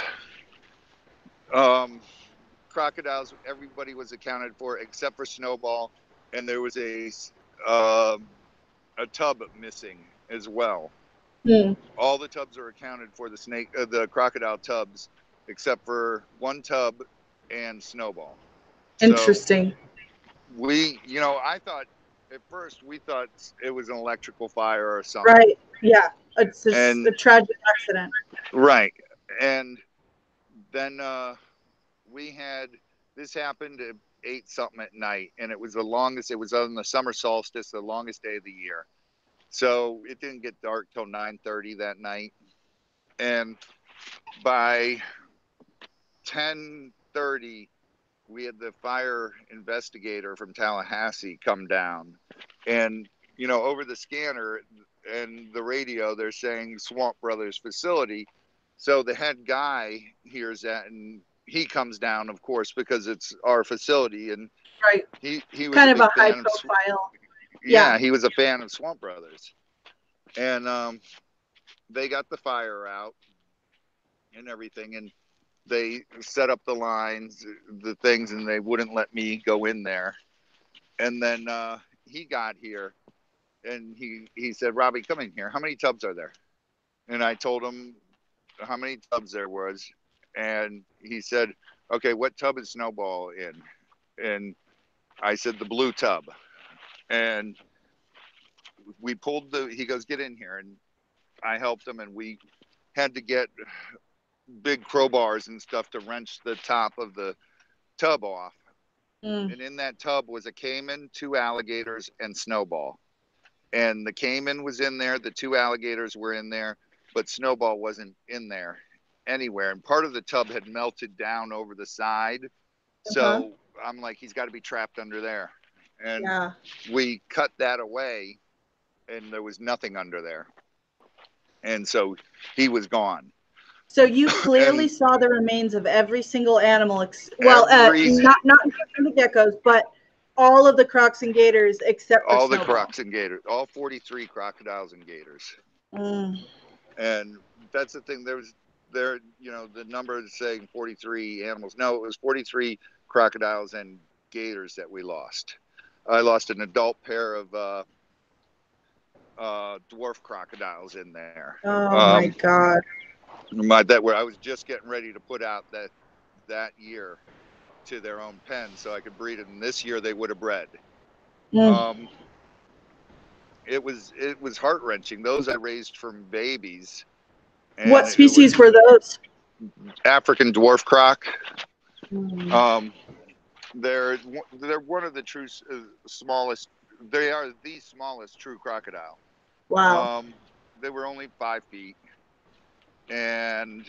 crocodiles, everybody was accounted for except for Snowball, and there was a tub missing as well. All the tubs are accounted for, the crocodile tubs, except for one tub and Snowball. Interesting. So I thought at first we thought it was an electrical fire or something. Yeah. It's just a tragic accident. And then this happened at 8 something at night, and it was it was on the summer solstice, the longest day of the year. So it didn't get dark till 9:30 that night. And by 10:30, we had the fire investigator from Tallahassee come down, and over the scanner and the radio, they're saying Swamp Brothers facility. So the head guy hears that, and he comes down, of course, because it's our facility, and Right. he was Kind a of big a high fan profile. yeah, he was a fan of Swamp Brothers, and they got the fire out and everything, and they set up the lines, the things, and they wouldn't let me go in there. And then he got here, and he said, Robbie, come in here. How many tubs are there? And I told him how many tubs there was. And he said, okay, what tub is Snowball in? And I said, the blue tub. And we pulled he goes, get in here. And I helped him, and we had to get big crowbars and stuff to wrench the top of the tub off. And in that tub was a caiman, 2 alligators, and Snowball. And the caiman was in there, the 2 alligators were in there, but Snowball wasn't in there anywhere. And part of the tub had melted down over the side. So I'm like, he's got to be trapped under there. And we cut that away, and there was nothing under there. And so he was gone. So you clearly saw the remains of every single animal, not the geckos, but all of the Crocs and Gators except for all Snowball. The Crocs and Gators, all 43 crocodiles and gators. And that's the thing. The number is saying 43 animals. No, it was 43 crocodiles and gators that we lost. I lost an adult pair of dwarf crocodiles in there. Oh my God. I was just getting ready to put out that year to their own pen so I could breed them. This year they would have bred. It was heart-wrenching. Those I raised from babies. And what species were those? African dwarf croc. They're one of the smallest. They are the smallest true crocodile. Wow. They were only 5 feet, and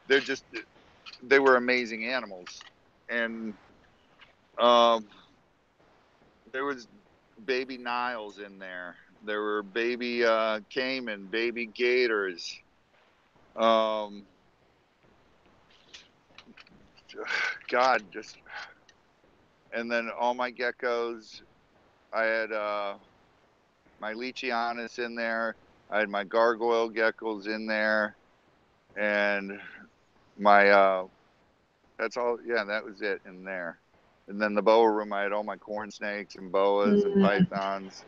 they were amazing animals. And there was baby Niles in there. There were baby caiman, baby gators. God, and then all my geckos. I had my Leachianus in there. I had my gargoyle geckos in there, and my that's all. Yeah, that was it in there. And then the boa room, I had all my corn snakes and boas and pythons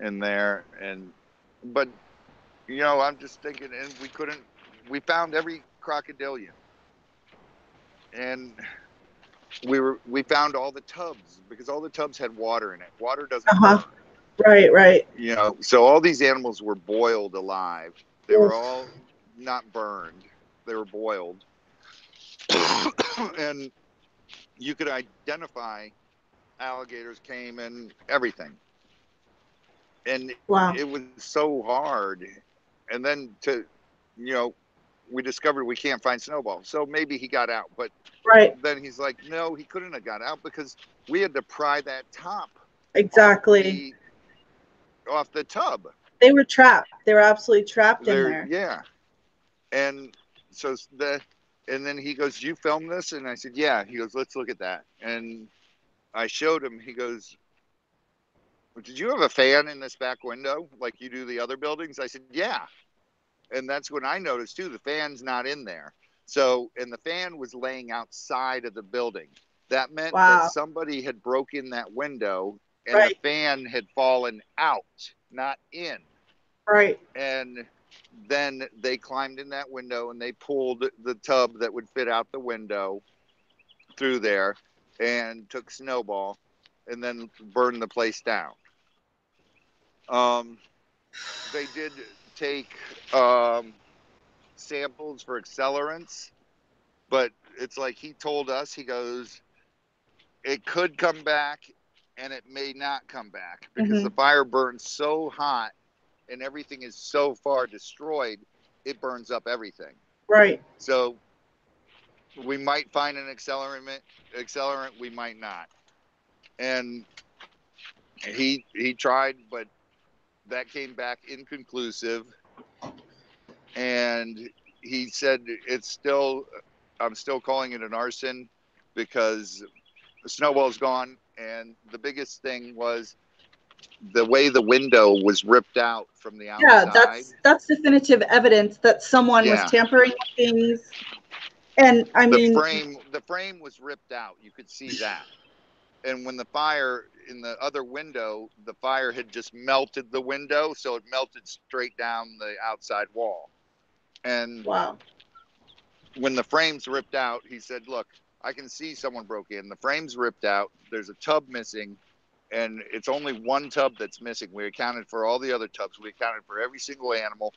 in there. But I'm just thinking, and we found every crocodilian, and we found all the tubs, because all the tubs had water in it. Water doesn't burn. Right. So all these animals were boiled alive. They were all not burned. They were boiled. And you could identify alligators, caiman, everything. And it was so hard. And then we discovered we can't find Snowball. So maybe he got out. But then he's like, no, he couldn't have got out, because we had to pry that top off the tub. They were trapped. They were absolutely trapped in there. Yeah. And so and then he goes, you film this? And I said, yeah. He goes, let's look at that. And I showed him. He goes, did you have a fan in this back window like you do the other buildings? I said, yeah. And that's when I noticed too, the fan's not in there. So, and the fan was laying outside of the building. That meant that somebody had broken that window, and the fan had fallen out, not in. Right. And then they climbed in that window, and they pulled the tub that would fit out the window through there, and took Snowball, and then burned the place down. They did take samples for accelerants, but it's like he told us, he goes, it could come back and it may not come back, because the fire burns so hot and everything is so far destroyed it burns up everything. Right. So we might find an accelerant, we might not. And he tried, but that came back inconclusive. And he said I'm still calling it an arson because the snowball's gone. And the biggest thing was the way the window was ripped out from the outside. Yeah, that's definitive evidence that someone was tampering with things. And I mean, the frame was ripped out. You could see that. And when the fire in the other window, the fire had just melted the window, so it melted straight down the outside wall. And wow. When the frame's ripped out, he said, "Look, I can see someone broke in. The frame's ripped out. There's a tub missing, and it's only one tub that's missing. We accounted for all the other tubs. We accounted for every single animal,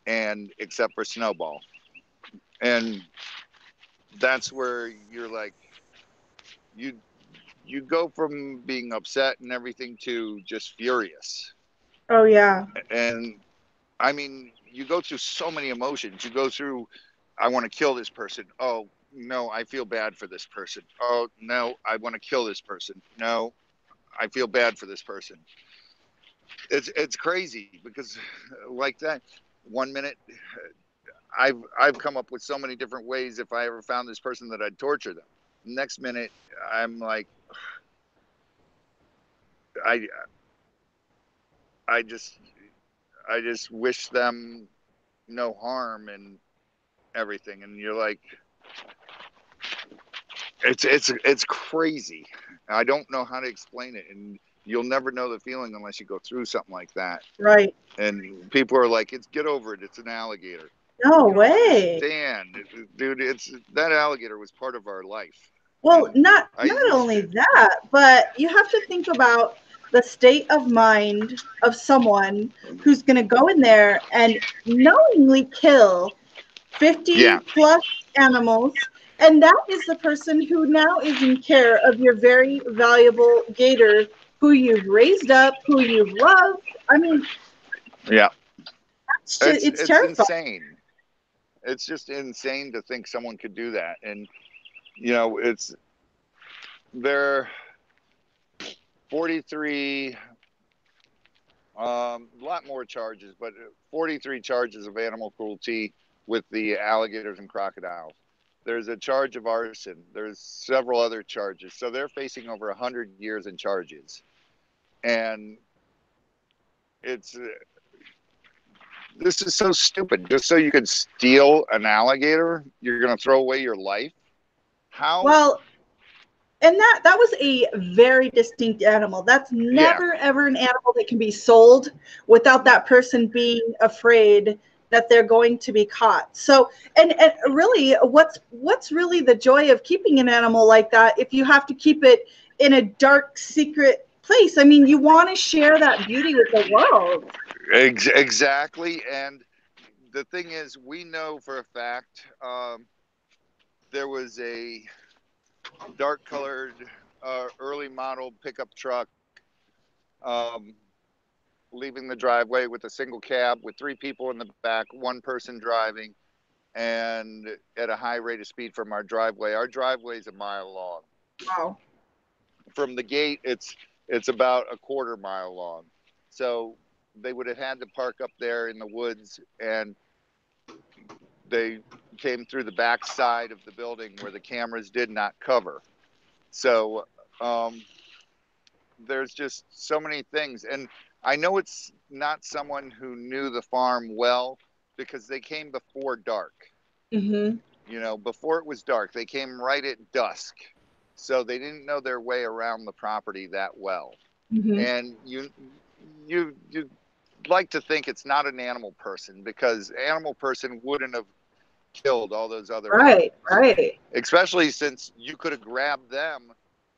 and except for Snowball." And that's where you're like, you go from being upset and everything to just furious. Oh yeah. And I mean, you go through so many emotions. You go through, I want to kill this person. Oh no, I feel bad for this person. Oh no, I want to kill this person. No, I feel bad for this person. It's crazy because like that, 1 minute I've come up with so many different ways if I ever found this person that I'd torture them. Next minute I'm like, I just wish them no harm and everything. And you're like, it's crazy. I don't know how to explain it, and you'll never know the feeling unless you go through something like that. Right. And people are like, get over it. It's an alligator. No way. Understand, dude, that alligator was part of our life. Well, not only that, but you have to think about the state of mind of someone who's going to go in there and knowingly kill 50 plus animals. And that is the person who now is in care of your very valuable gator who you've raised up, who you've loved. I mean, yeah, it's terrifying. Insane. It's just insane to think someone could do that. And, you know, they're 43, a lot more charges, but 43 charges of animal cruelty with the alligators and crocodiles. There's a charge of arson. There's several other charges. So they're facing over 100 years in charges. And this is so stupid. Just so you could steal an alligator, you're going to throw away your life? How? Well, and that was a very distinct animal. That's never, ever an animal that can be sold without that person being afraid that they're going to be caught. So, and really, what's really the joy of keeping an animal like that if you have to keep it in a dark, secret place? I mean, you want to share that beauty with the world. Exactly. And the thing is, we know for a fact there was a dark colored early model pickup truck leaving the driveway with a single cab with 3 people in the back, 1 person driving, and at a high rate of speed from our driveway. Our driveway is a mile long. Wow. From the gate, it's about a quarter mile long. So they would have had to park up there in the woods, and they came through the back side of the building where the cameras did not cover. So there's just so many things. And I know it's not someone who knew the farm well because they came before dark. Mm-hmm. You know, before it was dark, they came right at dusk. So they didn't know their way around the property that well. Mm-hmm. And you like to think it's not an animal person, because animal person wouldn't have killed all those other animals. Right. Especially since you could have grabbed them,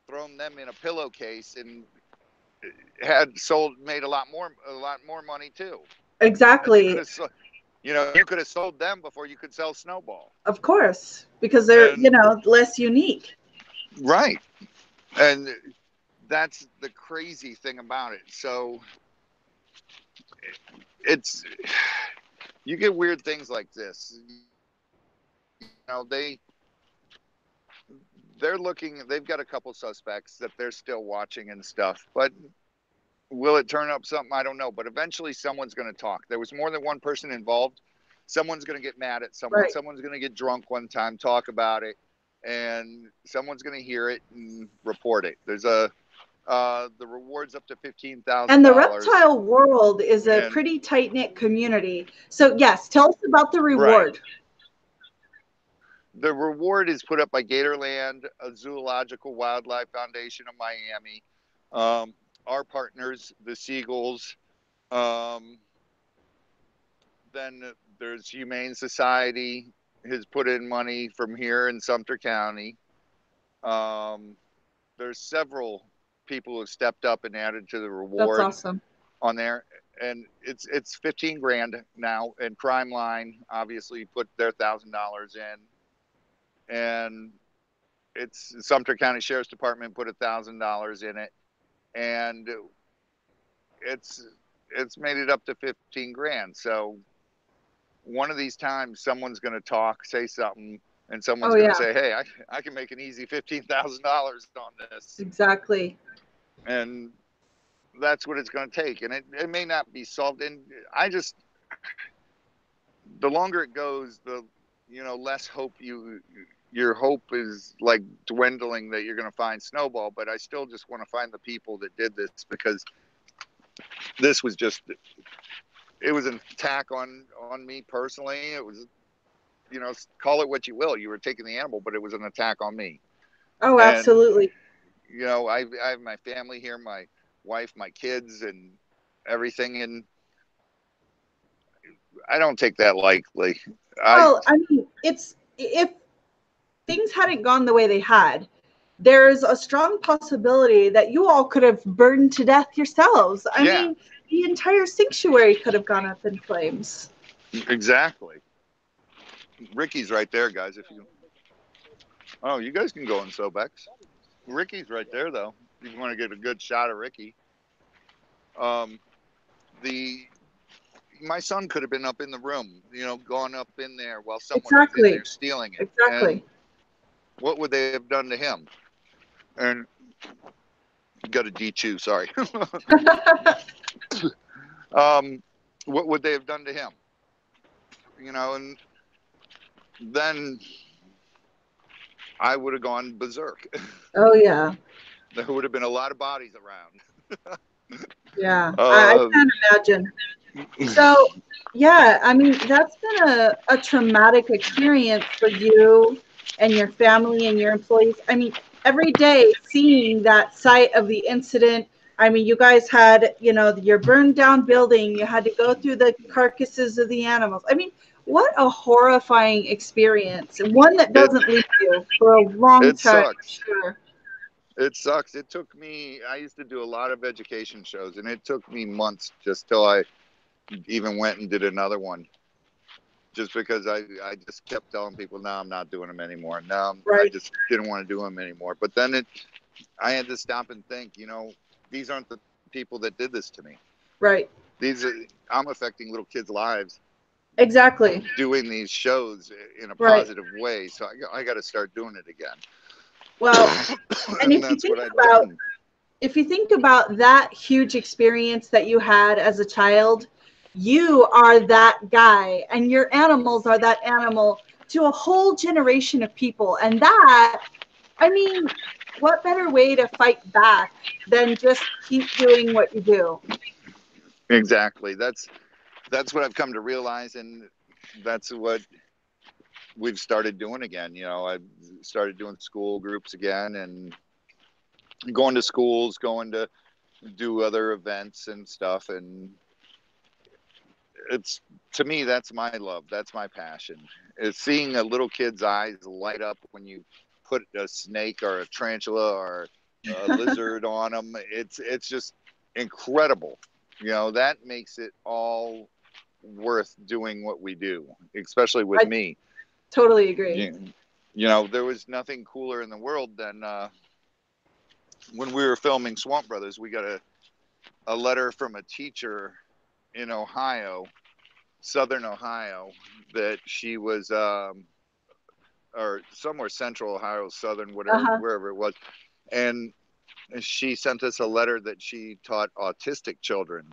thrown them in a pillowcase, and made a lot more money too. Exactly. You could have sold them before you could sell Snowball. Of course, because they're less unique. Right. And that's the crazy thing about it. So you get weird things like this. You know, they're looking. They've got a couple suspects that they're still watching and stuff, but will it turn up something? I don't know. But eventually someone's going to talk. There was more than one person involved. Someone's going to get mad at someone. Right. Someone's going to get drunk one time, talk about it, and someone's going to hear it and report it. There's the reward's up to $15,000. And the reptile world is a pretty tight-knit community. So yes, tell us about the reward. Right. The reward is put up by Gatorland, a Zoological Wildlife Foundation of Miami, our partners, the Seagulls. Then there's Humane Society has put in money from here in Sumter County. There's several people who have stepped up and added to the reward. That's awesome. On there, and it's 15 grand now. And Crime Line obviously put their $1,000 in, and it's Sumter County Sheriff's Department put $1,000 in it, and it's made it up to 15 grand. So one of these times someone's going to talk, say something, and someone's going to say, hey, I can make an easy $15,000 on this. Exactly. And that's what it's going to take. And it may not be solved. And the longer it goes, the, less hope your hope is like dwindling that you're going to find Snowball. But I still just want to find the people that did this, because this was it was an attack on me personally. It was, call it what you will. You were taking the animal, but it was an attack on me. Oh, absolutely. And, I have my family here, my wife, my kids, and everything, and I don't take that lightly. Well, I mean, if things hadn't gone the way they had, there's a strong possibility that you all could have burned to death yourselves. I mean, the entire sanctuary could have gone up in flames. Exactly. Ricky's right there, guys. Oh, you guys can go in Sobex. Ricky's right there, though. If you want to get a good shot of Ricky. My son could have been up in the room, gone up in there while someone was in there stealing it. Exactly. And what would they have done to him? And got a D-chew, sorry. What would they have done to him? And then I would have gone berserk. Oh, yeah. There would have been a lot of bodies around. Yeah, I can't imagine. So, yeah, I mean, that's been a traumatic experience for you and your family and your employees. I mean, every day seeing that site of the incident, I mean, you guys had, your burned down building, you had to go through the carcasses of the animals. I mean, what a horrifying experience, and one that doesn't leave you for a long time. Sucks. Sure. It sucks. It took me, I used to do a lot of education shows, and it took me months just till I even went and did another one. Just because I just kept telling people, no, I'm not doing them anymore. No, I just didn't want to do them anymore. But then I had to stop and think, these aren't the people that did this to me. Right. I'm affecting little kids' lives. Exactly. Doing these shows in a positive way. So I got to start doing it again. Well, and if you think about that huge experience that you had as a child, you are that guy, and your animals are that animal to a whole generation of people. And that, I mean, what better way to fight back than just keep doing what you do? Exactly. That's what I've come to realize, and that's what we've started doing again. I've started doing school groups again, and going to schools, going to do other events and stuff. And to me, that's my love. That's my passion. It's seeing a little kid's eyes light up when you put a snake or a tarantula or a lizard on them. It's just incredible. That makes it all worth doing what we do, especially with me. Totally agree. There was nothing cooler in the world than when we were filming Swamp Brothers. We got a letter from a teacher in Ohio Southern Ohio, that she was, or somewhere Central Ohio, Southern, whatever, wherever it was. And she sent us a letter that she taught autistic children.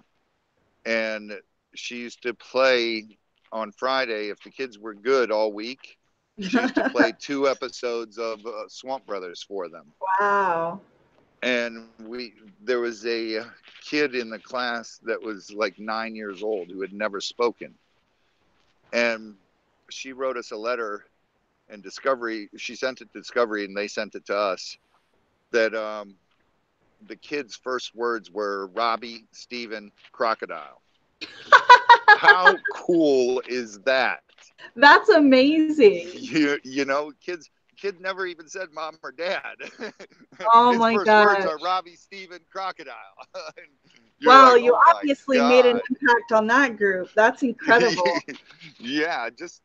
And she used to play on Friday, if the kids were good all week, she used to play 2 episodes of Swamp Brothers for them. Wow. And there was a kid in the class that was like 9 years old who had never spoken. And she wrote us a letter, and Discovery, she sent it to Discovery and they sent it to us, that the kid's first words were Robbie, Steven, crocodile. How cool is that? That's amazing. You know, kid never even said mom or dad. Oh His my first gosh. words are Robbie, Steven, crocodile. Wow, like, you oh obviously made an impact on that group. That's incredible. Yeah, just,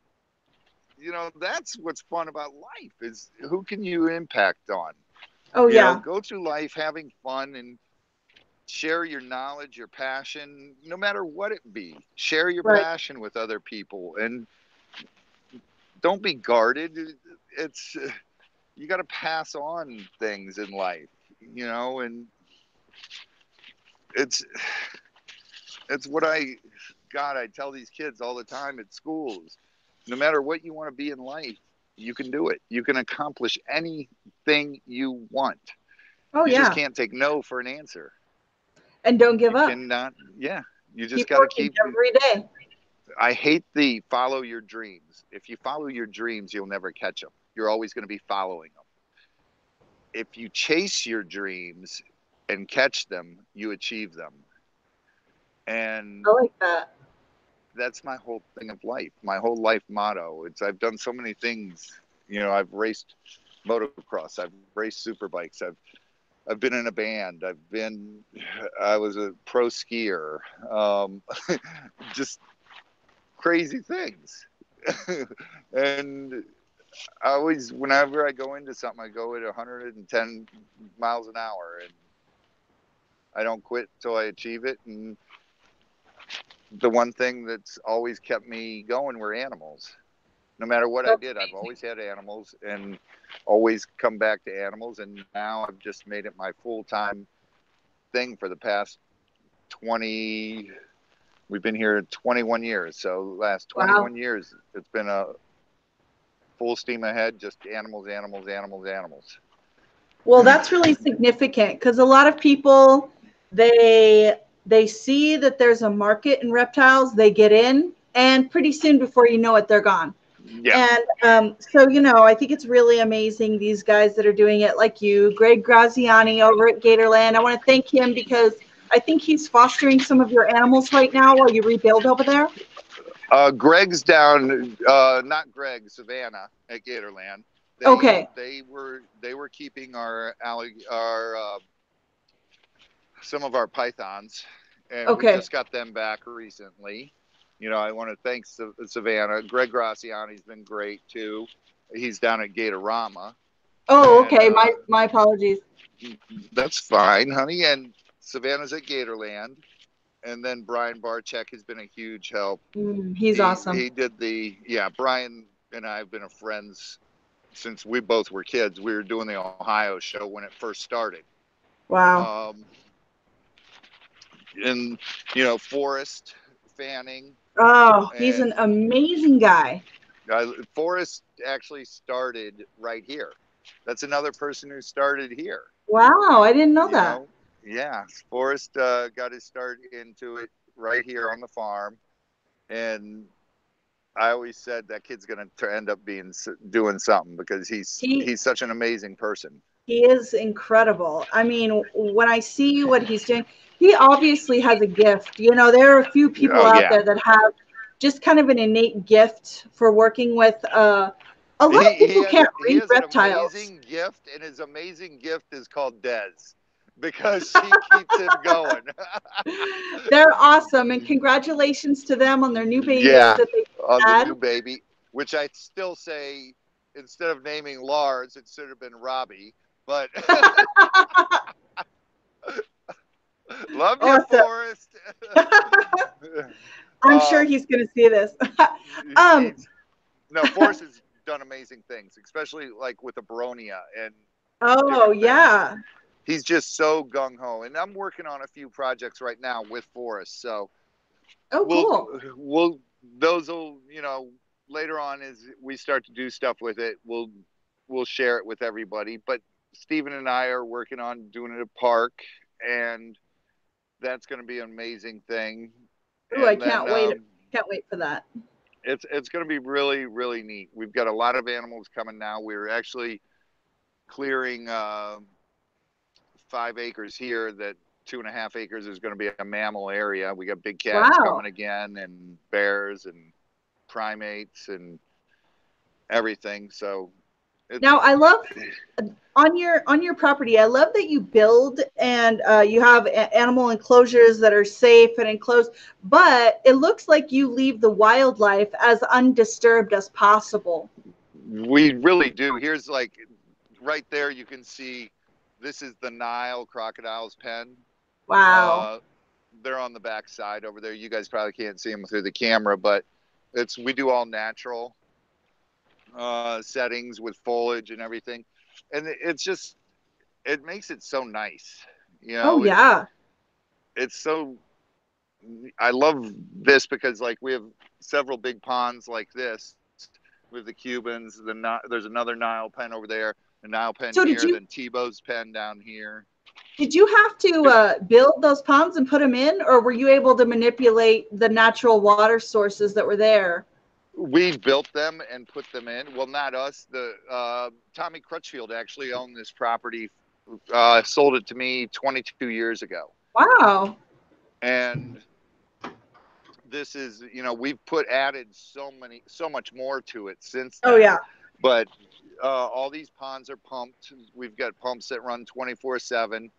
you know, that's what's fun about life, is who can you impact on? Oh, you yeah. know, go through life having fun and share your knowledge, your passion, no matter what it be. Share your passion with other people, and don't be guarded. It's, you got to pass on things in life, you know, and it's what I tell these kids all the time at schools. No matter what you want to be in life, you can do it. You can accomplish anything you want. Oh, you yeah. just can't take no for an answer. And don't give up. Cannot, yeah. You just keep got to working keep every day. I hate the follow your dreams. If you follow your dreams, you'll never catch them. You're always going to be following them. If you chase your dreams and catch them, you achieve them. And I like that. That's my whole thing of life. My whole life motto. I've done so many things. You know, I've raced motocross. I've raced super bikes. I've been in a band. I was a pro skier. Just crazy things. And I always, whenever I go into something, I go at 110 miles an hour, and I don't quit till I achieve it. And the one thing that's always kept me going were animals. No matter what I did, I've always had animals and always come back to animals. And now I've just made it my full-time thing for the past 20, we've been here 21 years. So the last 21 years, it's been a full steam ahead, just animals, animals, animals, animals. Well, that's really significant, because a lot of people, they see that there's a market in reptiles, they get in, and pretty soon, before you know it, they're gone. Yeah. And so, you know, I think it's really amazing, these guys that are doing it, like you, Greg Graziani over at Gatorland. I want to thank him, because I think he's fostering some of your animals right now while you rebuild over there. Greg's down, not Greg, Savannah at Gatorland. They were keeping our some of our pythons, and we just got them back recently. You know, I want to thank Savannah. Greg Graziani's been great too. He's down at Gatorama. Oh, okay. My apologies. That's fine, honey. And Savannah's at Gatorland. And then Brian Barczyk has been a huge help. He's awesome. He did Brian and I have been friends since we both were kids. We were doing the Ohio show when it first started. Wow. And, you know, Forrest Fanning. Oh, he's an amazing guy. Forrest actually started right here. That's another person who started here. Wow, I didn't know that. Yeah, Forrest got his start into it right here on the farm, and I always said that kid's going to end up doing something, because he's such an amazing person. He is incredible. I mean, when I see what he's doing, he obviously has a gift. You know, there are a few people out there that have just kind of an innate gift for working with. A lot of people can't read reptiles. An amazing gift, and his amazing gift is called Dez, because she keeps him going. They're awesome, and congratulations to them on their new baby. Yeah, that they on had. the new baby, which I still say, instead of naming Lars, it should have been Robbie. But love you, Forrest. I'm sure he's going to see this. No, Forrest has done amazing things, especially like with the Bronia and Oh, yeah. He's just so gung-ho. And I'm working on a few projects right now with Forrest. So cool. Those will, later on as we start to do stuff with it, we'll share it with everybody. But Stephen and I are working on doing it at a park, and that's going to be an amazing thing. Ooh, I can't wait. Can't wait for that. It's going to be really, really neat. We've got a lot of animals coming now. We're actually clearing 5 acres here. That 2.5 acres is going to be a mammal area. We got big cats coming again, and bears and primates and everything. So now I love on your property. I love that you build and you have animal enclosures that are safe and enclosed, but it looks like you leave the wildlife as undisturbed as possible. We really do. Here's like right there, you can see this is the Nile crocodile's pen. Wow. They're on the back side over there. You guys probably can't see them through the camera, but we do all natural settings with foliage and everything, and it makes it so nice, Oh yeah. It's so, I love this because like we have several big ponds like this with the Cubans. There's another Nile pen over there, a Nile pen here, then Tebow's pen down here. Did you have to build those ponds and put them in, or were you able to manipulate the natural water sources that were there? We built them and put them in. Well, not us. Tommy Crutchfield actually owned this property, sold it to me 22 years ago. Wow. And this is, we've added so much more to it since then. Oh yeah. But all these ponds are pumped. We've got pumps that run 24/7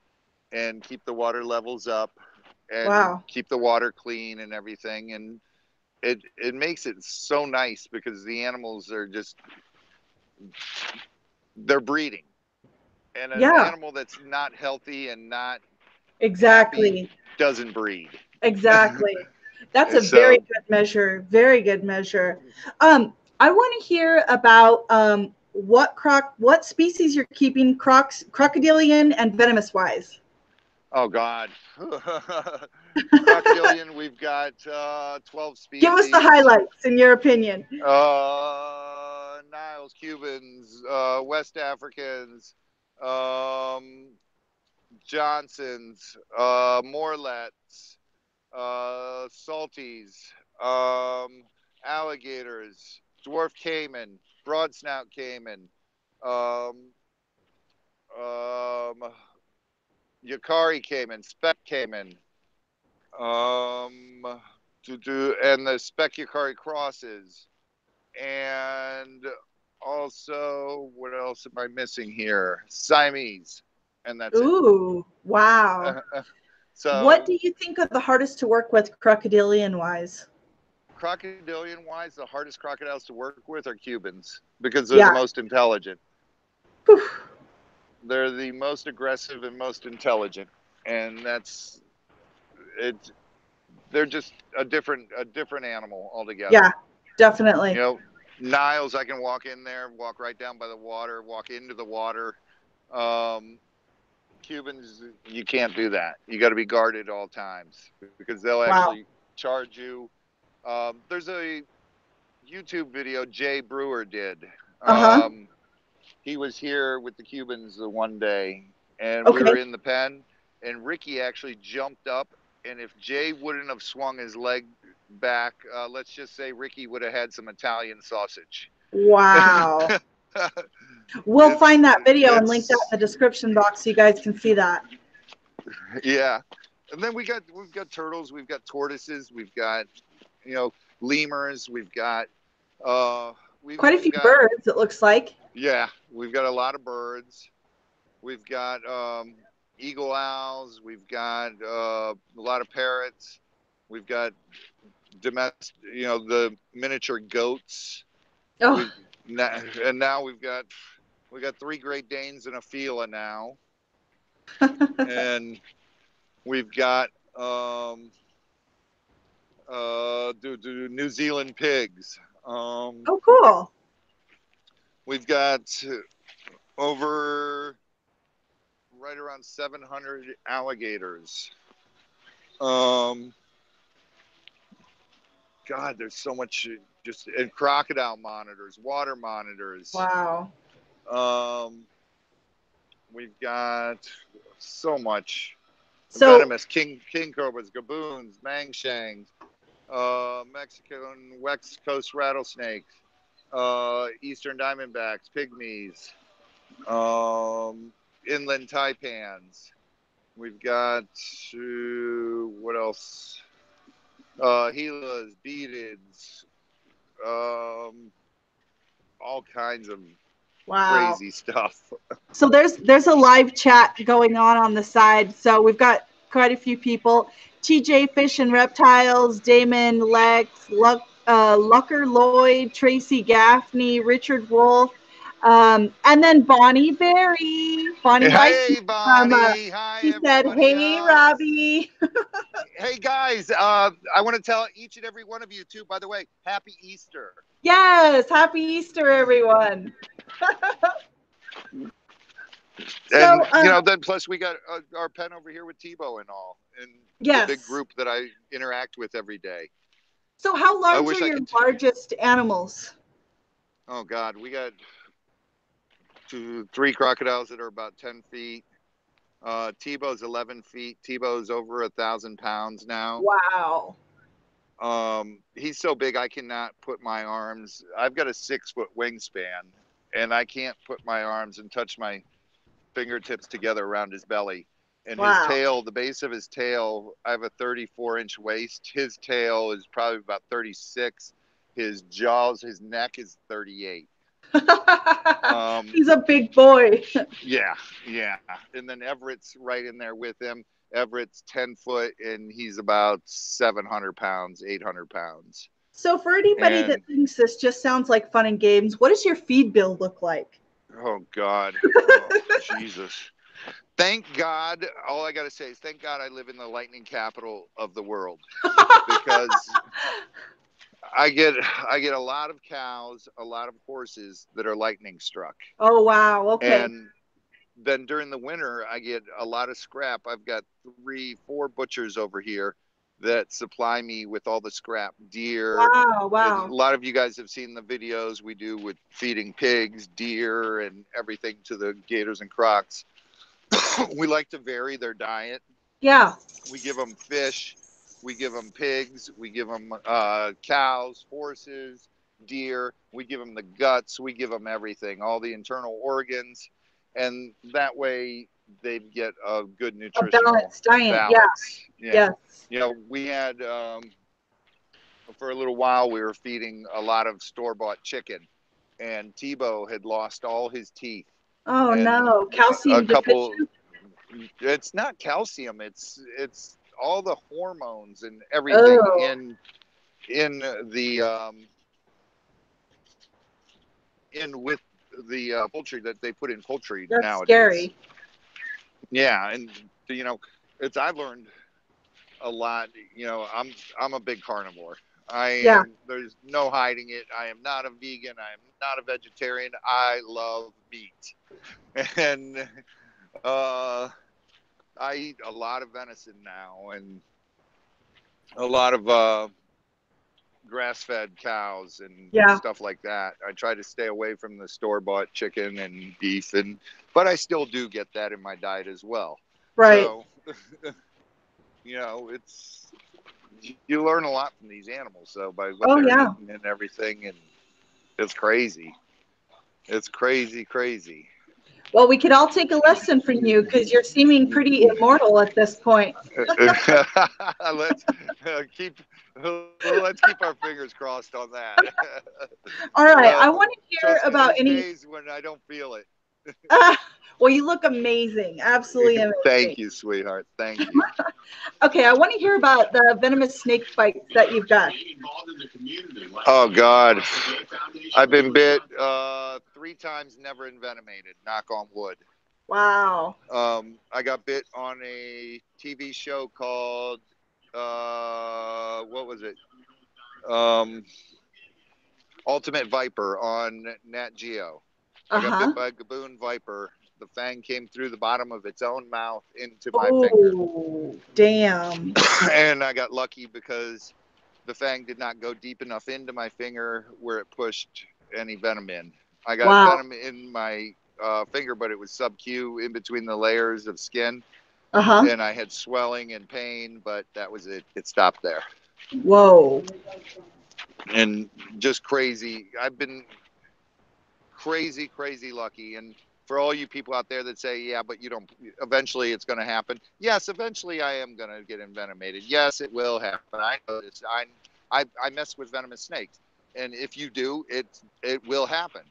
and keep the water levels up and keep the water clean and everything. And it makes it so nice because the animals are they're breeding. And an animal that's not healthy and not happy doesn't breed. Exactly. That's a very good measure. Very good measure. I want to hear about what species you're keeping crocodilian and venomous wise. Oh God. Crocodilian, we've got 12 species. Give us the highlights in your opinion. Niles, Cubans, West Africans, Johnsons, Morlets, Salties, alligators, dwarf caiman, broad snout caiman, Yakari caiman, speck caiman, and the speck Yakari crosses, and also what else am I missing here? Siamese, and that's it. Ooh, wow. So, what do you think are the hardest to work with crocodilian wise? Crocodilian wise, the hardest crocodiles to work with are Cubans because they're the most intelligent. Whew. They're the most aggressive and most intelligent, and that's it. They're just a different animal altogether. Yeah, definitely. Niles, I can walk in there, walk right down by the water, walk into the water. Cubans, you can't do that. You got to be guarded all times because they'll actually charge you. There's a YouTube video Jay Brewer did. He was here with the Cubans the one day, and we were in the pen, and Ricky actually jumped up, and if Jay wouldn't have swung his leg back, let's just say Ricky would have had some Italian sausage. Wow. We'll find that video and link that in the description box so you guys can see that. Yeah. And then we've got turtles, we've got tortoises, we've got, lemurs, we've got quite a few birds, it looks like. Yeah, we've got a lot of birds. We've got eagle owls, we've got a lot of parrots. We've got domestic, the miniature goats. Oh. And now we got 3 Great Danes and a Fila now. And we've got New Zealand pigs. Oh, cool. We've got over right around 700 alligators. God, there's so much and crocodile monitors, water monitors. Wow. We've got so much. So, Venomous king cobras, gaboons, mangshangs, Mexican West Coast rattlesnakes, eastern diamondbacks, pygmies, inland taipans. We've got what else? Gilas, beateds, all kinds of wow. crazy stuff. So there's a live chat going on the side. So we've got quite a few people. TJ Fish and Reptiles, Damon, Lex, Lucker Lloyd, Tracy Gaffney, Richard Wolf, and then Bonnie Berry. Bonnie Hey, Weiss. Bonnie. Hi, She said, everybody. "Hey, Hi. Robbie." Hey, guys. I want to tell each and every one of you, too, by the way, Happy Easter. Yes, Happy Easter, everyone. And, then plus we got our pen over here with Tebow and all, and yes. the big group that I interact with every day. So how large are your largest animals? Oh, God. We got 3 crocodiles that are about 10 feet. Tebow's 11 feet. Tebow's over 1,000 pounds now. Wow. He's so big I cannot put my arms. I've got a 6-foot wingspan, and I can't put my arms and touch my fingertips together around his belly. And wow. His tail, the base of his tail, I have a 34-inch waist. His tail is probably about 36. His jaws, his neck is 38. He's a big boy. Yeah. And then Everett's right in there with him. Everett's 10 foot, and he's about 700 pounds, 800 pounds. So for anybody that thinks this just sounds like fun and games, what does your feed bill look like? Oh, God. Oh, Jesus. Thank God. All I got to say is thank God I live in the lightning capital of the world, because I get a lot of cows, a lot of horses that are lightning struck. Oh, wow. Okay. And then during the winter, I get a lot of scrap. I've got 3-4 butchers over here that supply me with all the scrap, deer. Wow. A lot of you guys have seen the videos we do with feeding pigs, deer, and everything to the Gators and Crocs. We like to vary their diet. Yeah. We give them fish. We give them pigs. We give them cows, horses, deer. We give them the guts. We give them everything, all the internal organs. And that way they get a good nutritional balanced diet. balance. Yeah. Yes. We had, for a little while, we were feeding a lot of store-bought chicken. And Tebow had lost all his teeth. Oh, no. Calcium deficient? It's not calcium. It's all the hormones and everything in with the poultry that they put in poultry That's nowadays. Scary. Yeah, and I've learned a lot. I'm a big carnivore. There's no hiding it. I am not a vegan. I am not a vegetarian. I love meat, and I eat a lot of venison now, and a lot of grass-fed cows and stuff like that. I try to stay away from the store-bought chicken and beef, but I still do get that in my diet as well. Right. So, you learn a lot from these animals, so by what they're eating and everything, and it's crazy. It's crazy. Well, we could all take a lesson from you because you're seeming pretty immortal at this point. Let's keep our fingers crossed on that. All right, I want to hear about any days when I don't feel it. Well, you look amazing. Absolutely amazing. Thank you, sweetheart. Thank you. Okay, I want to hear about the venomous snake bites that you've got. Oh, God. I've been bit 3 times, never envenomated. Knock on wood. Wow. I got bit on a TV show called what was it? Um, Ultimate Viper on Nat Geo. I got bit by a gaboon viper. The fang came through the bottom of its own mouth into my finger. Oh, damn. And I got lucky because the fang did not go deep enough into my finger where it pushed any venom in. I got venom in my finger, but it was sub-Q in between the layers of skin. And I had swelling and pain, but that was it. It stopped there. Whoa. And just crazy. I've been crazy lucky. And for all you people out there that say, yeah, but you don't, eventually it's going to happen. Yes, eventually I am going to get envenomated. Yes, it will happen. I know this. I mess with venomous snakes. And if you do, it will happen.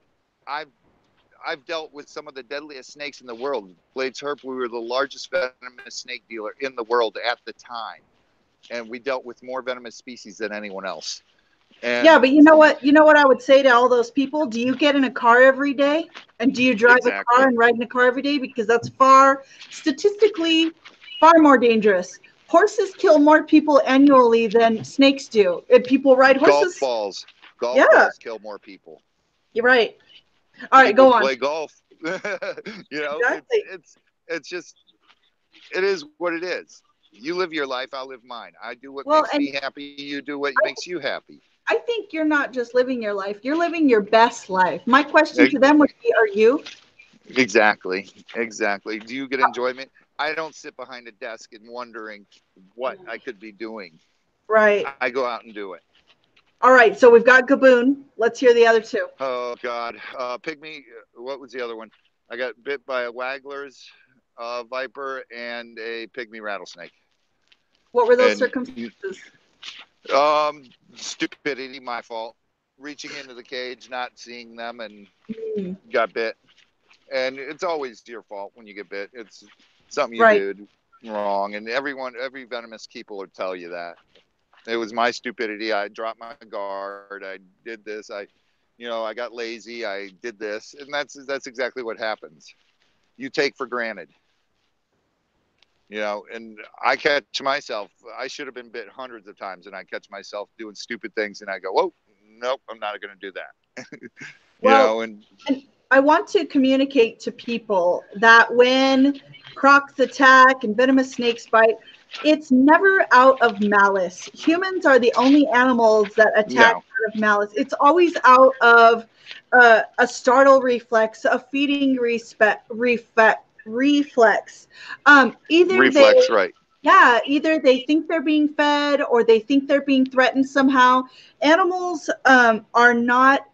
I've dealt with some of the deadliest snakes in the world. Blades Herp, we were the largest venomous snake dealer in the world at the time. And we dealt with more venomous species than anyone else. And yeah, but you know what? You know what I would say to all those people? Do you get in a car every day? And do you drive a car and ride in a car every day? Because that's statistically, far more dangerous. Horses kill more people annually than snakes do. If people ride horses. Golf balls kill more people. You're right. All right, people go on. Play golf. You know, exactly. It's just, it is what it is. You live your life, I'll live mine. I do what makes me happy. You do what makes you happy. I think you're not just living your life. You're living your best life. My question to them would be, are you? Exactly. Do you get enjoyment? I don't sit behind a desk and wondering what I could be doing. Right. I go out and do it. All right. So we've got gaboon. Let's hear the other two. Oh, God. Pygmy. What was the other one? I got bit by a Wagler's viper and a pygmy rattlesnake. What were those circumstances? Stupidity, my fault. Reaching into the cage, not seeing them, and got bit. And it's always your fault when you get bit. It's something you did wrong, and every venomous keeper will tell you that. It was my stupidity. I dropped my guard. I did this. I got lazy. I did this, and that's exactly what happens. You take for granted. You know, and I catch myself. I should have been bit hundreds of times, and I catch myself doing stupid things, and I go, "Whoa, nope, I'm not going to do that." And I want to communicate to people that when crocs attack and venomous snakes bite, it's never out of malice. Humans are the only animals that attack out of malice. It's always out of a startle reflex, a feeding reflex. Either they think they're being fed or they think they're being threatened somehow. Animals are not,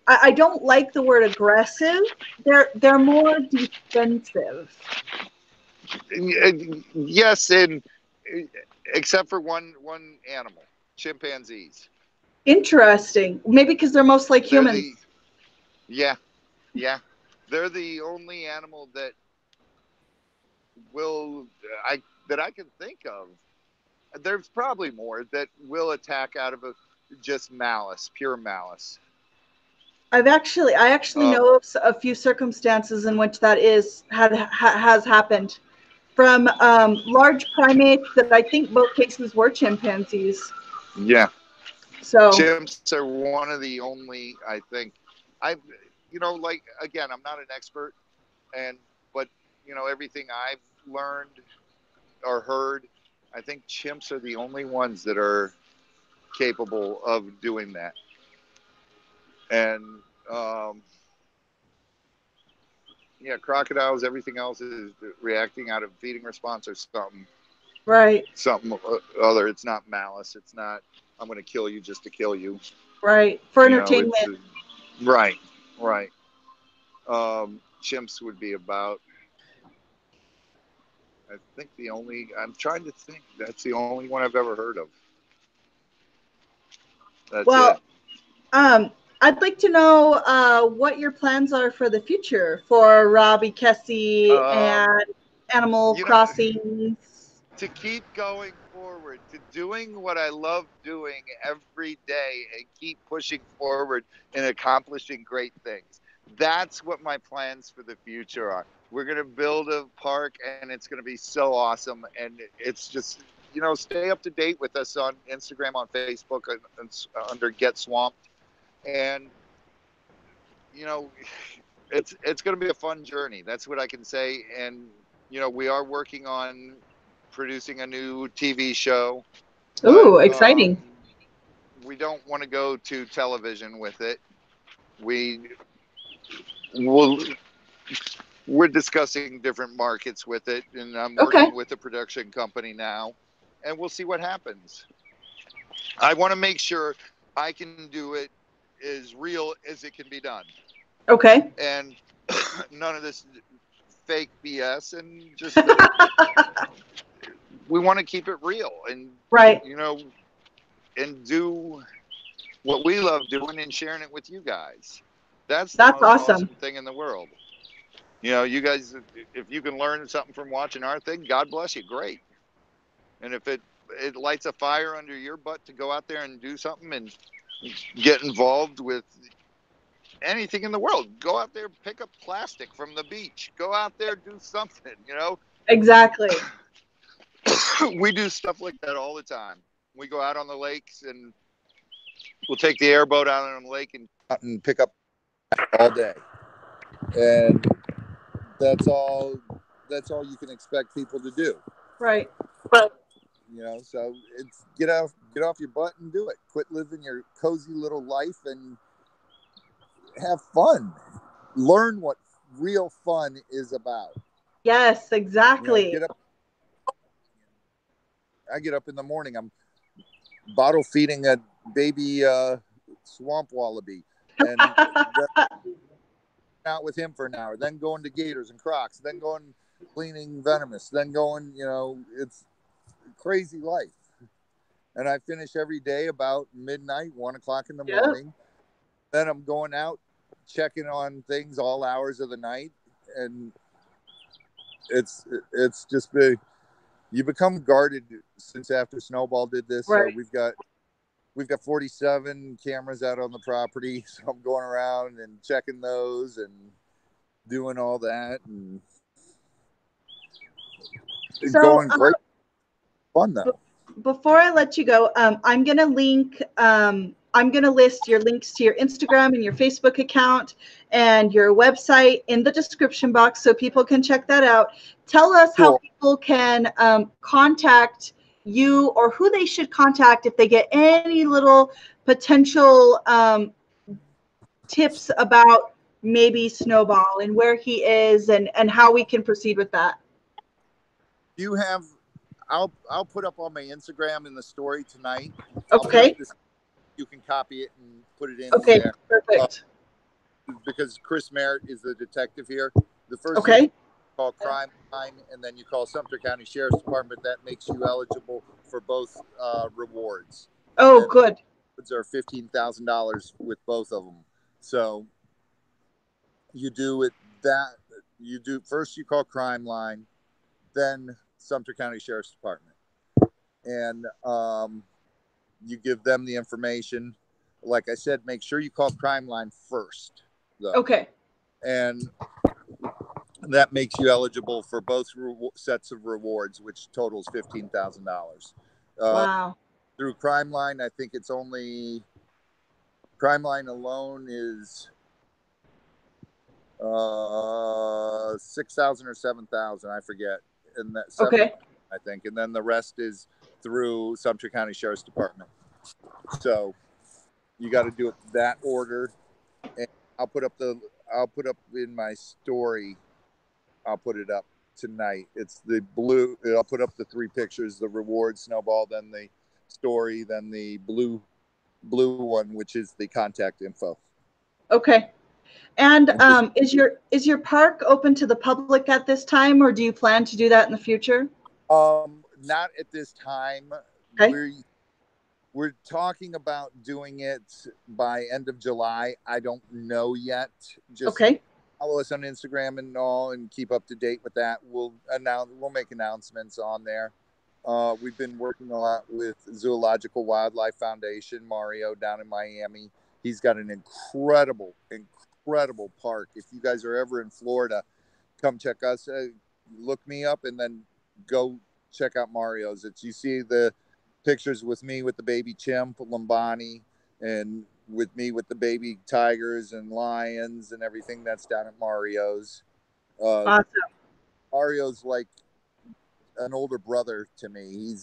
I don't like the word aggressive. They're more defensive. Yes, and except for one animal, chimpanzees. Interesting. Maybe because they're most like humans. Yeah. They're the only animal that I can think of. There's probably more that will attack out of just malice, pure malice. I actually know of a few circumstances in which that has happened from large primates that I think both cases were chimpanzees. Yeah. So chimps are one of the only, I think, like, again, I'm not an expert, but everything I've learned or heard, I think chimps are the only ones that are capable of doing that. And crocodiles, everything else is reacting out of feeding response or something. Right. Something other. It's not malice. It's not, I'm going to kill you just to kill you. Right. For entertainment. Right. Chimps would be about, I think I'm trying to think. That's the only one I've ever heard of. That's it. I'd like to know what your plans are for the future for Robbie Keszey and Animal Crossings. To keep going forward, to doing what I love doing every day and keep pushing forward and accomplishing great things. That's what my plans for the future are. We're going to build a park, and it's going to be so awesome. And it's just, stay up to date with us on Instagram, on Facebook, under Get Swamped. And, it's going to be a fun journey. That's what I can say. And, we are working on producing a new TV show. Ooh, exciting. We don't want to go to television with it. We're discussing different markets with it, and I'm working with a production company now, and we'll see what happens. I want to make sure I can do it as real as it can be done. Okay. And none of this fake BS, and just we want to keep it real, and right. And do what we love doing and sharing it with you guys. That's the most awesome thing in the world. You guys, if you can learn something from watching our thing, God bless you, great. And if it lights a fire under your butt to go out there and do something and get involved with anything in the world, go out there, pick up plastic from the beach, go out there, do something, Exactly. We do stuff like that all the time. We go out on the lakes, and we'll take the airboat out on the lake and pick up all day. And that's all you can expect people to do. Right. So it's get off your butt and do it. Quit living your cozy little life and have fun. Learn what real fun is about. Yes, exactly. I get up in the morning, I'm bottle feeding a baby swamp wallaby, and out with him for an hour, then going to Gators and Crocs, then going cleaning venomous, then going, it's a crazy life. And I finish every day about midnight, 1 o'clock in the morning. Then I'm going out checking on things all hours of the night, and it's just big. You become guarded since after Snowball did this. Right. So we've got 47 cameras out on the property. So I'm going around and checking those and doing all that, and it's going great. Fun though. Before I let you go, I'm gonna list your links to your Instagram and your Facebook account and your website in the description box so people can check that out. Tell us how people can contact you, or who they should contact if they get any little potential tips about maybe Snowball and where he is and how we can proceed with that. I'll put up on my Instagram in the story tonight. Okay. You can copy it and put it in there. Perfect. Because Chris Merritt is the detective here. The first thing you call Crime Line, and then you call Sumter County Sheriff's Department. That makes you eligible for both rewards. Oh, and good. Rewards are $15,000 with both of them. So you do it first you call Crime Line, then Sumter County Sheriff's Department, and you give them the information. Like I said, make sure you call Crime Line first, though. Okay. And that makes you eligible for both sets of rewards, which totals $15,000. Wow. Through Crime Line, I think it's only Crime Line alone is 6,000 or 7,000, I forget. And that I think, and then the rest is through Sumter County Sheriff's Department. So you got to do it that order. And I'll put up in my story. I'll put it up tonight. It's the blue. I'll put up the 3 pictures: the reward Snowball, then the story, then the blue one, which is the contact info. Okay. And is your park open to the public at this time, or do you plan to do that in the future? Not at this time. Okay. We're talking about doing it by end of July. I don't know yet. Just follow us on Instagram and all, and keep up to date with that. We'll make announcements on there. We've been working a lot with Zoological Wildlife Foundation, Mario, down in Miami. He's got an incredible park. If you guys are ever in Florida, come check us. Look me up and then go check out Mario's. You see the pictures with me with the baby chimp, Lambani, and with me with the baby tigers and lions and everything. That's down at Mario's. Awesome. Mario's like an older brother to me.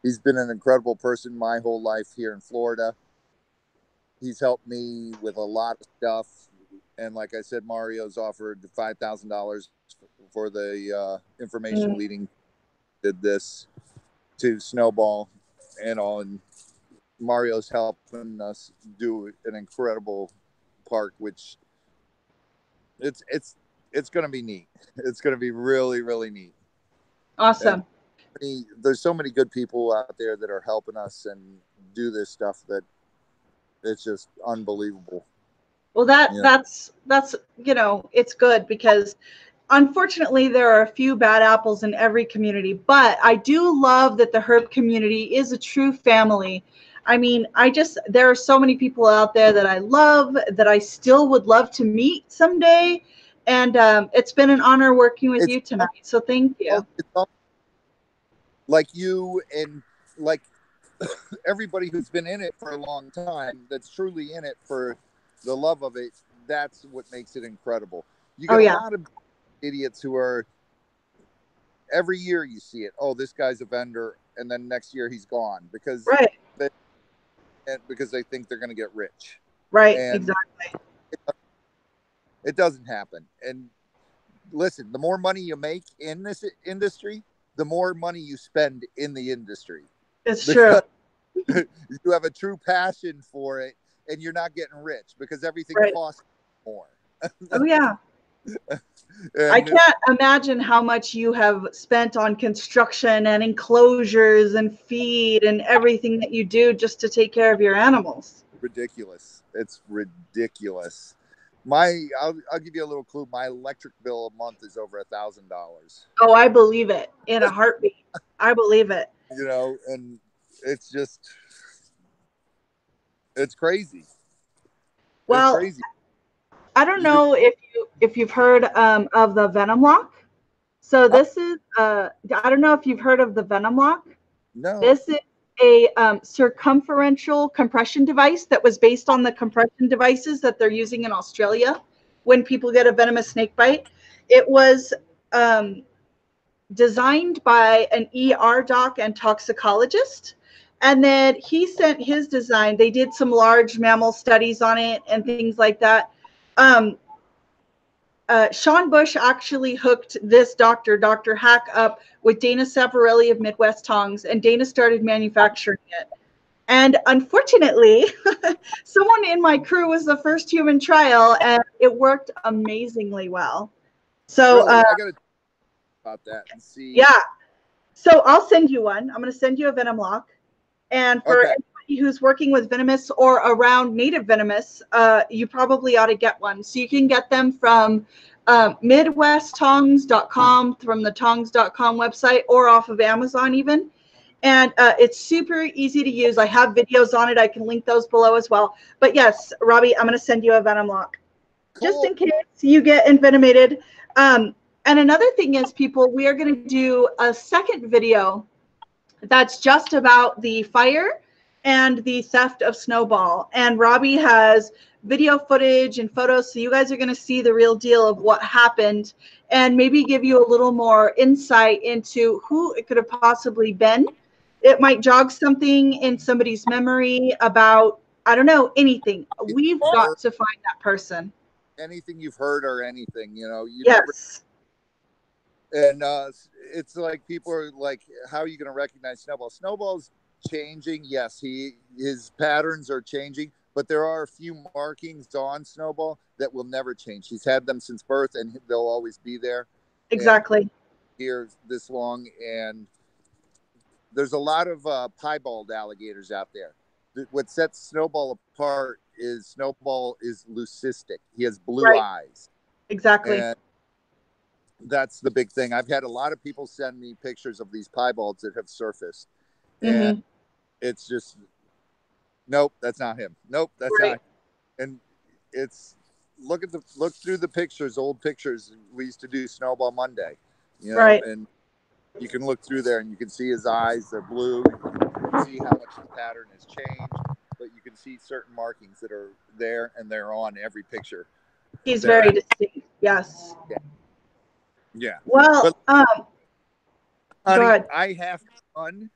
He's been an incredible person my whole life here in Florida. He's helped me with a lot of stuff. And like I said, Mario's offered $5,000 for the information leading did this to Snowball and all. And Mario's helping us do an incredible park, which it's going to be neat. It's going to be really, really neat. Awesome. There's so many good people out there that are helping us and do this stuff that it's just unbelievable. Well, that's it's good because unfortunately there are a few bad apples in every community, but I do love that the herp community is a true family. I mean, there are so many people out there that I love, that I still would love to meet someday. And it's been an honor working with you tonight. So thank you. Like you and like everybody who's been in it for a long time, that's truly in it for the love of it. That's what makes it incredible. You get a lot of idiots who are, every year you see it. Oh, this guy's a vendor. And then next year he's gone because they think they're going to get rich. Right. And exactly. It doesn't happen. And listen, the more money you make in this industry, the more money you spend in the industry. It's true. You have a true passion for it and you're not getting rich because everything costs more. Oh, yeah. I can't imagine how much you have spent on construction and enclosures and feed and everything that you do just to take care of your animals. Ridiculous. It's ridiculous. I'll give you a little clue. My electric bill a month is over $1,000. Oh, I believe it in a heartbeat. I believe it. And it's just, it's crazy. Well, it's crazy. I don't know if you've heard of the Venom Lock. So this is I don't know if you've heard of the Venom Lock. No. This is a circumferential compression device that was based on the compression devices that they're using in Australia when people get a venomous snake bite. It was designed by an ER doc and toxicologist. And then he sent his design. They did some large mammal studies on it and things like that. Sean Bush actually hooked this Dr. Hack, up with Dana Savarelli of Midwest Tongs, and Dana started manufacturing it. And unfortunately, someone in my crew was the first human trial, and it worked amazingly well. So really? I got to talk about that and see. Yeah. So I'll send you one. I'm going to send you a Venom Lock. And for anybody who's working with venomous or around native venomous, you probably ought to get one. So you can get them from MidwestTongs.com, from the Tongs.com website, or off of Amazon even. And it's super easy to use. I have videos on it. I can link those below as well. But yes, Robbie, I'm going to send you a Venom Lock. Cool. Just in case you get envenomated. And another thing is, people, we are going to do a second video that's just about the fire and the theft of Snowball. And Robbie has video footage and photos, so you guys are going to see the real deal of what happened and maybe give you a little more insight into who it could have possibly been. It might jog something in somebody's memory about, I don't know, anything. We've got to find that person. Anything you've heard or anything, Yes. And it's like people are like, how are you going to recognize Snowball? Snowball's changing. Yes, his patterns are changing, but there are a few markings on Snowball that will never change. He's had them since birth, and they'll always be there. Exactly. Here this long, and there's a lot of piebald alligators out there. What sets Snowball apart is Snowball is leucistic. He has blue eyes. Exactly. And that's the big thing. I've had a lot of people send me pictures of these piebalds that have surfaced, and it's just, nope, that's not him. Nope, that's not him. And it's look through the pictures, old pictures. We used to do Snowball Monday, and You can look through there and you can see his eyes. They're blue. You can see how much the pattern has changed. But you can see certain markings that are there, and they're on every picture. He's very distinct. Yes. Yeah. Well, honey, go ahead. I have to run,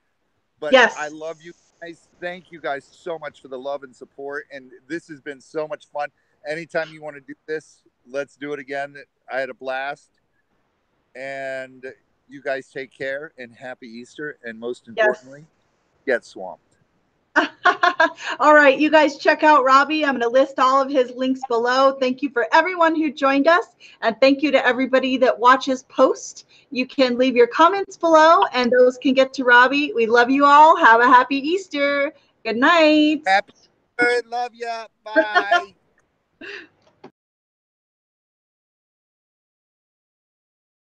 but yes. I love you guys. Thank you guys so much for the love and support. And this has been so much fun. Anytime you want to do this, let's do it again. I had a blast. And you guys take care and happy Easter. And most importantly, get swamped. All right, you guys check out Robbie. I'm going to list all of his links below. Thank you for everyone who joined us, and thank you to everybody that watches post. You can leave your comments below, and those can get to Robbie. We love you all. Have a happy Easter. Good night. Happy Easter. Love ya. Bye.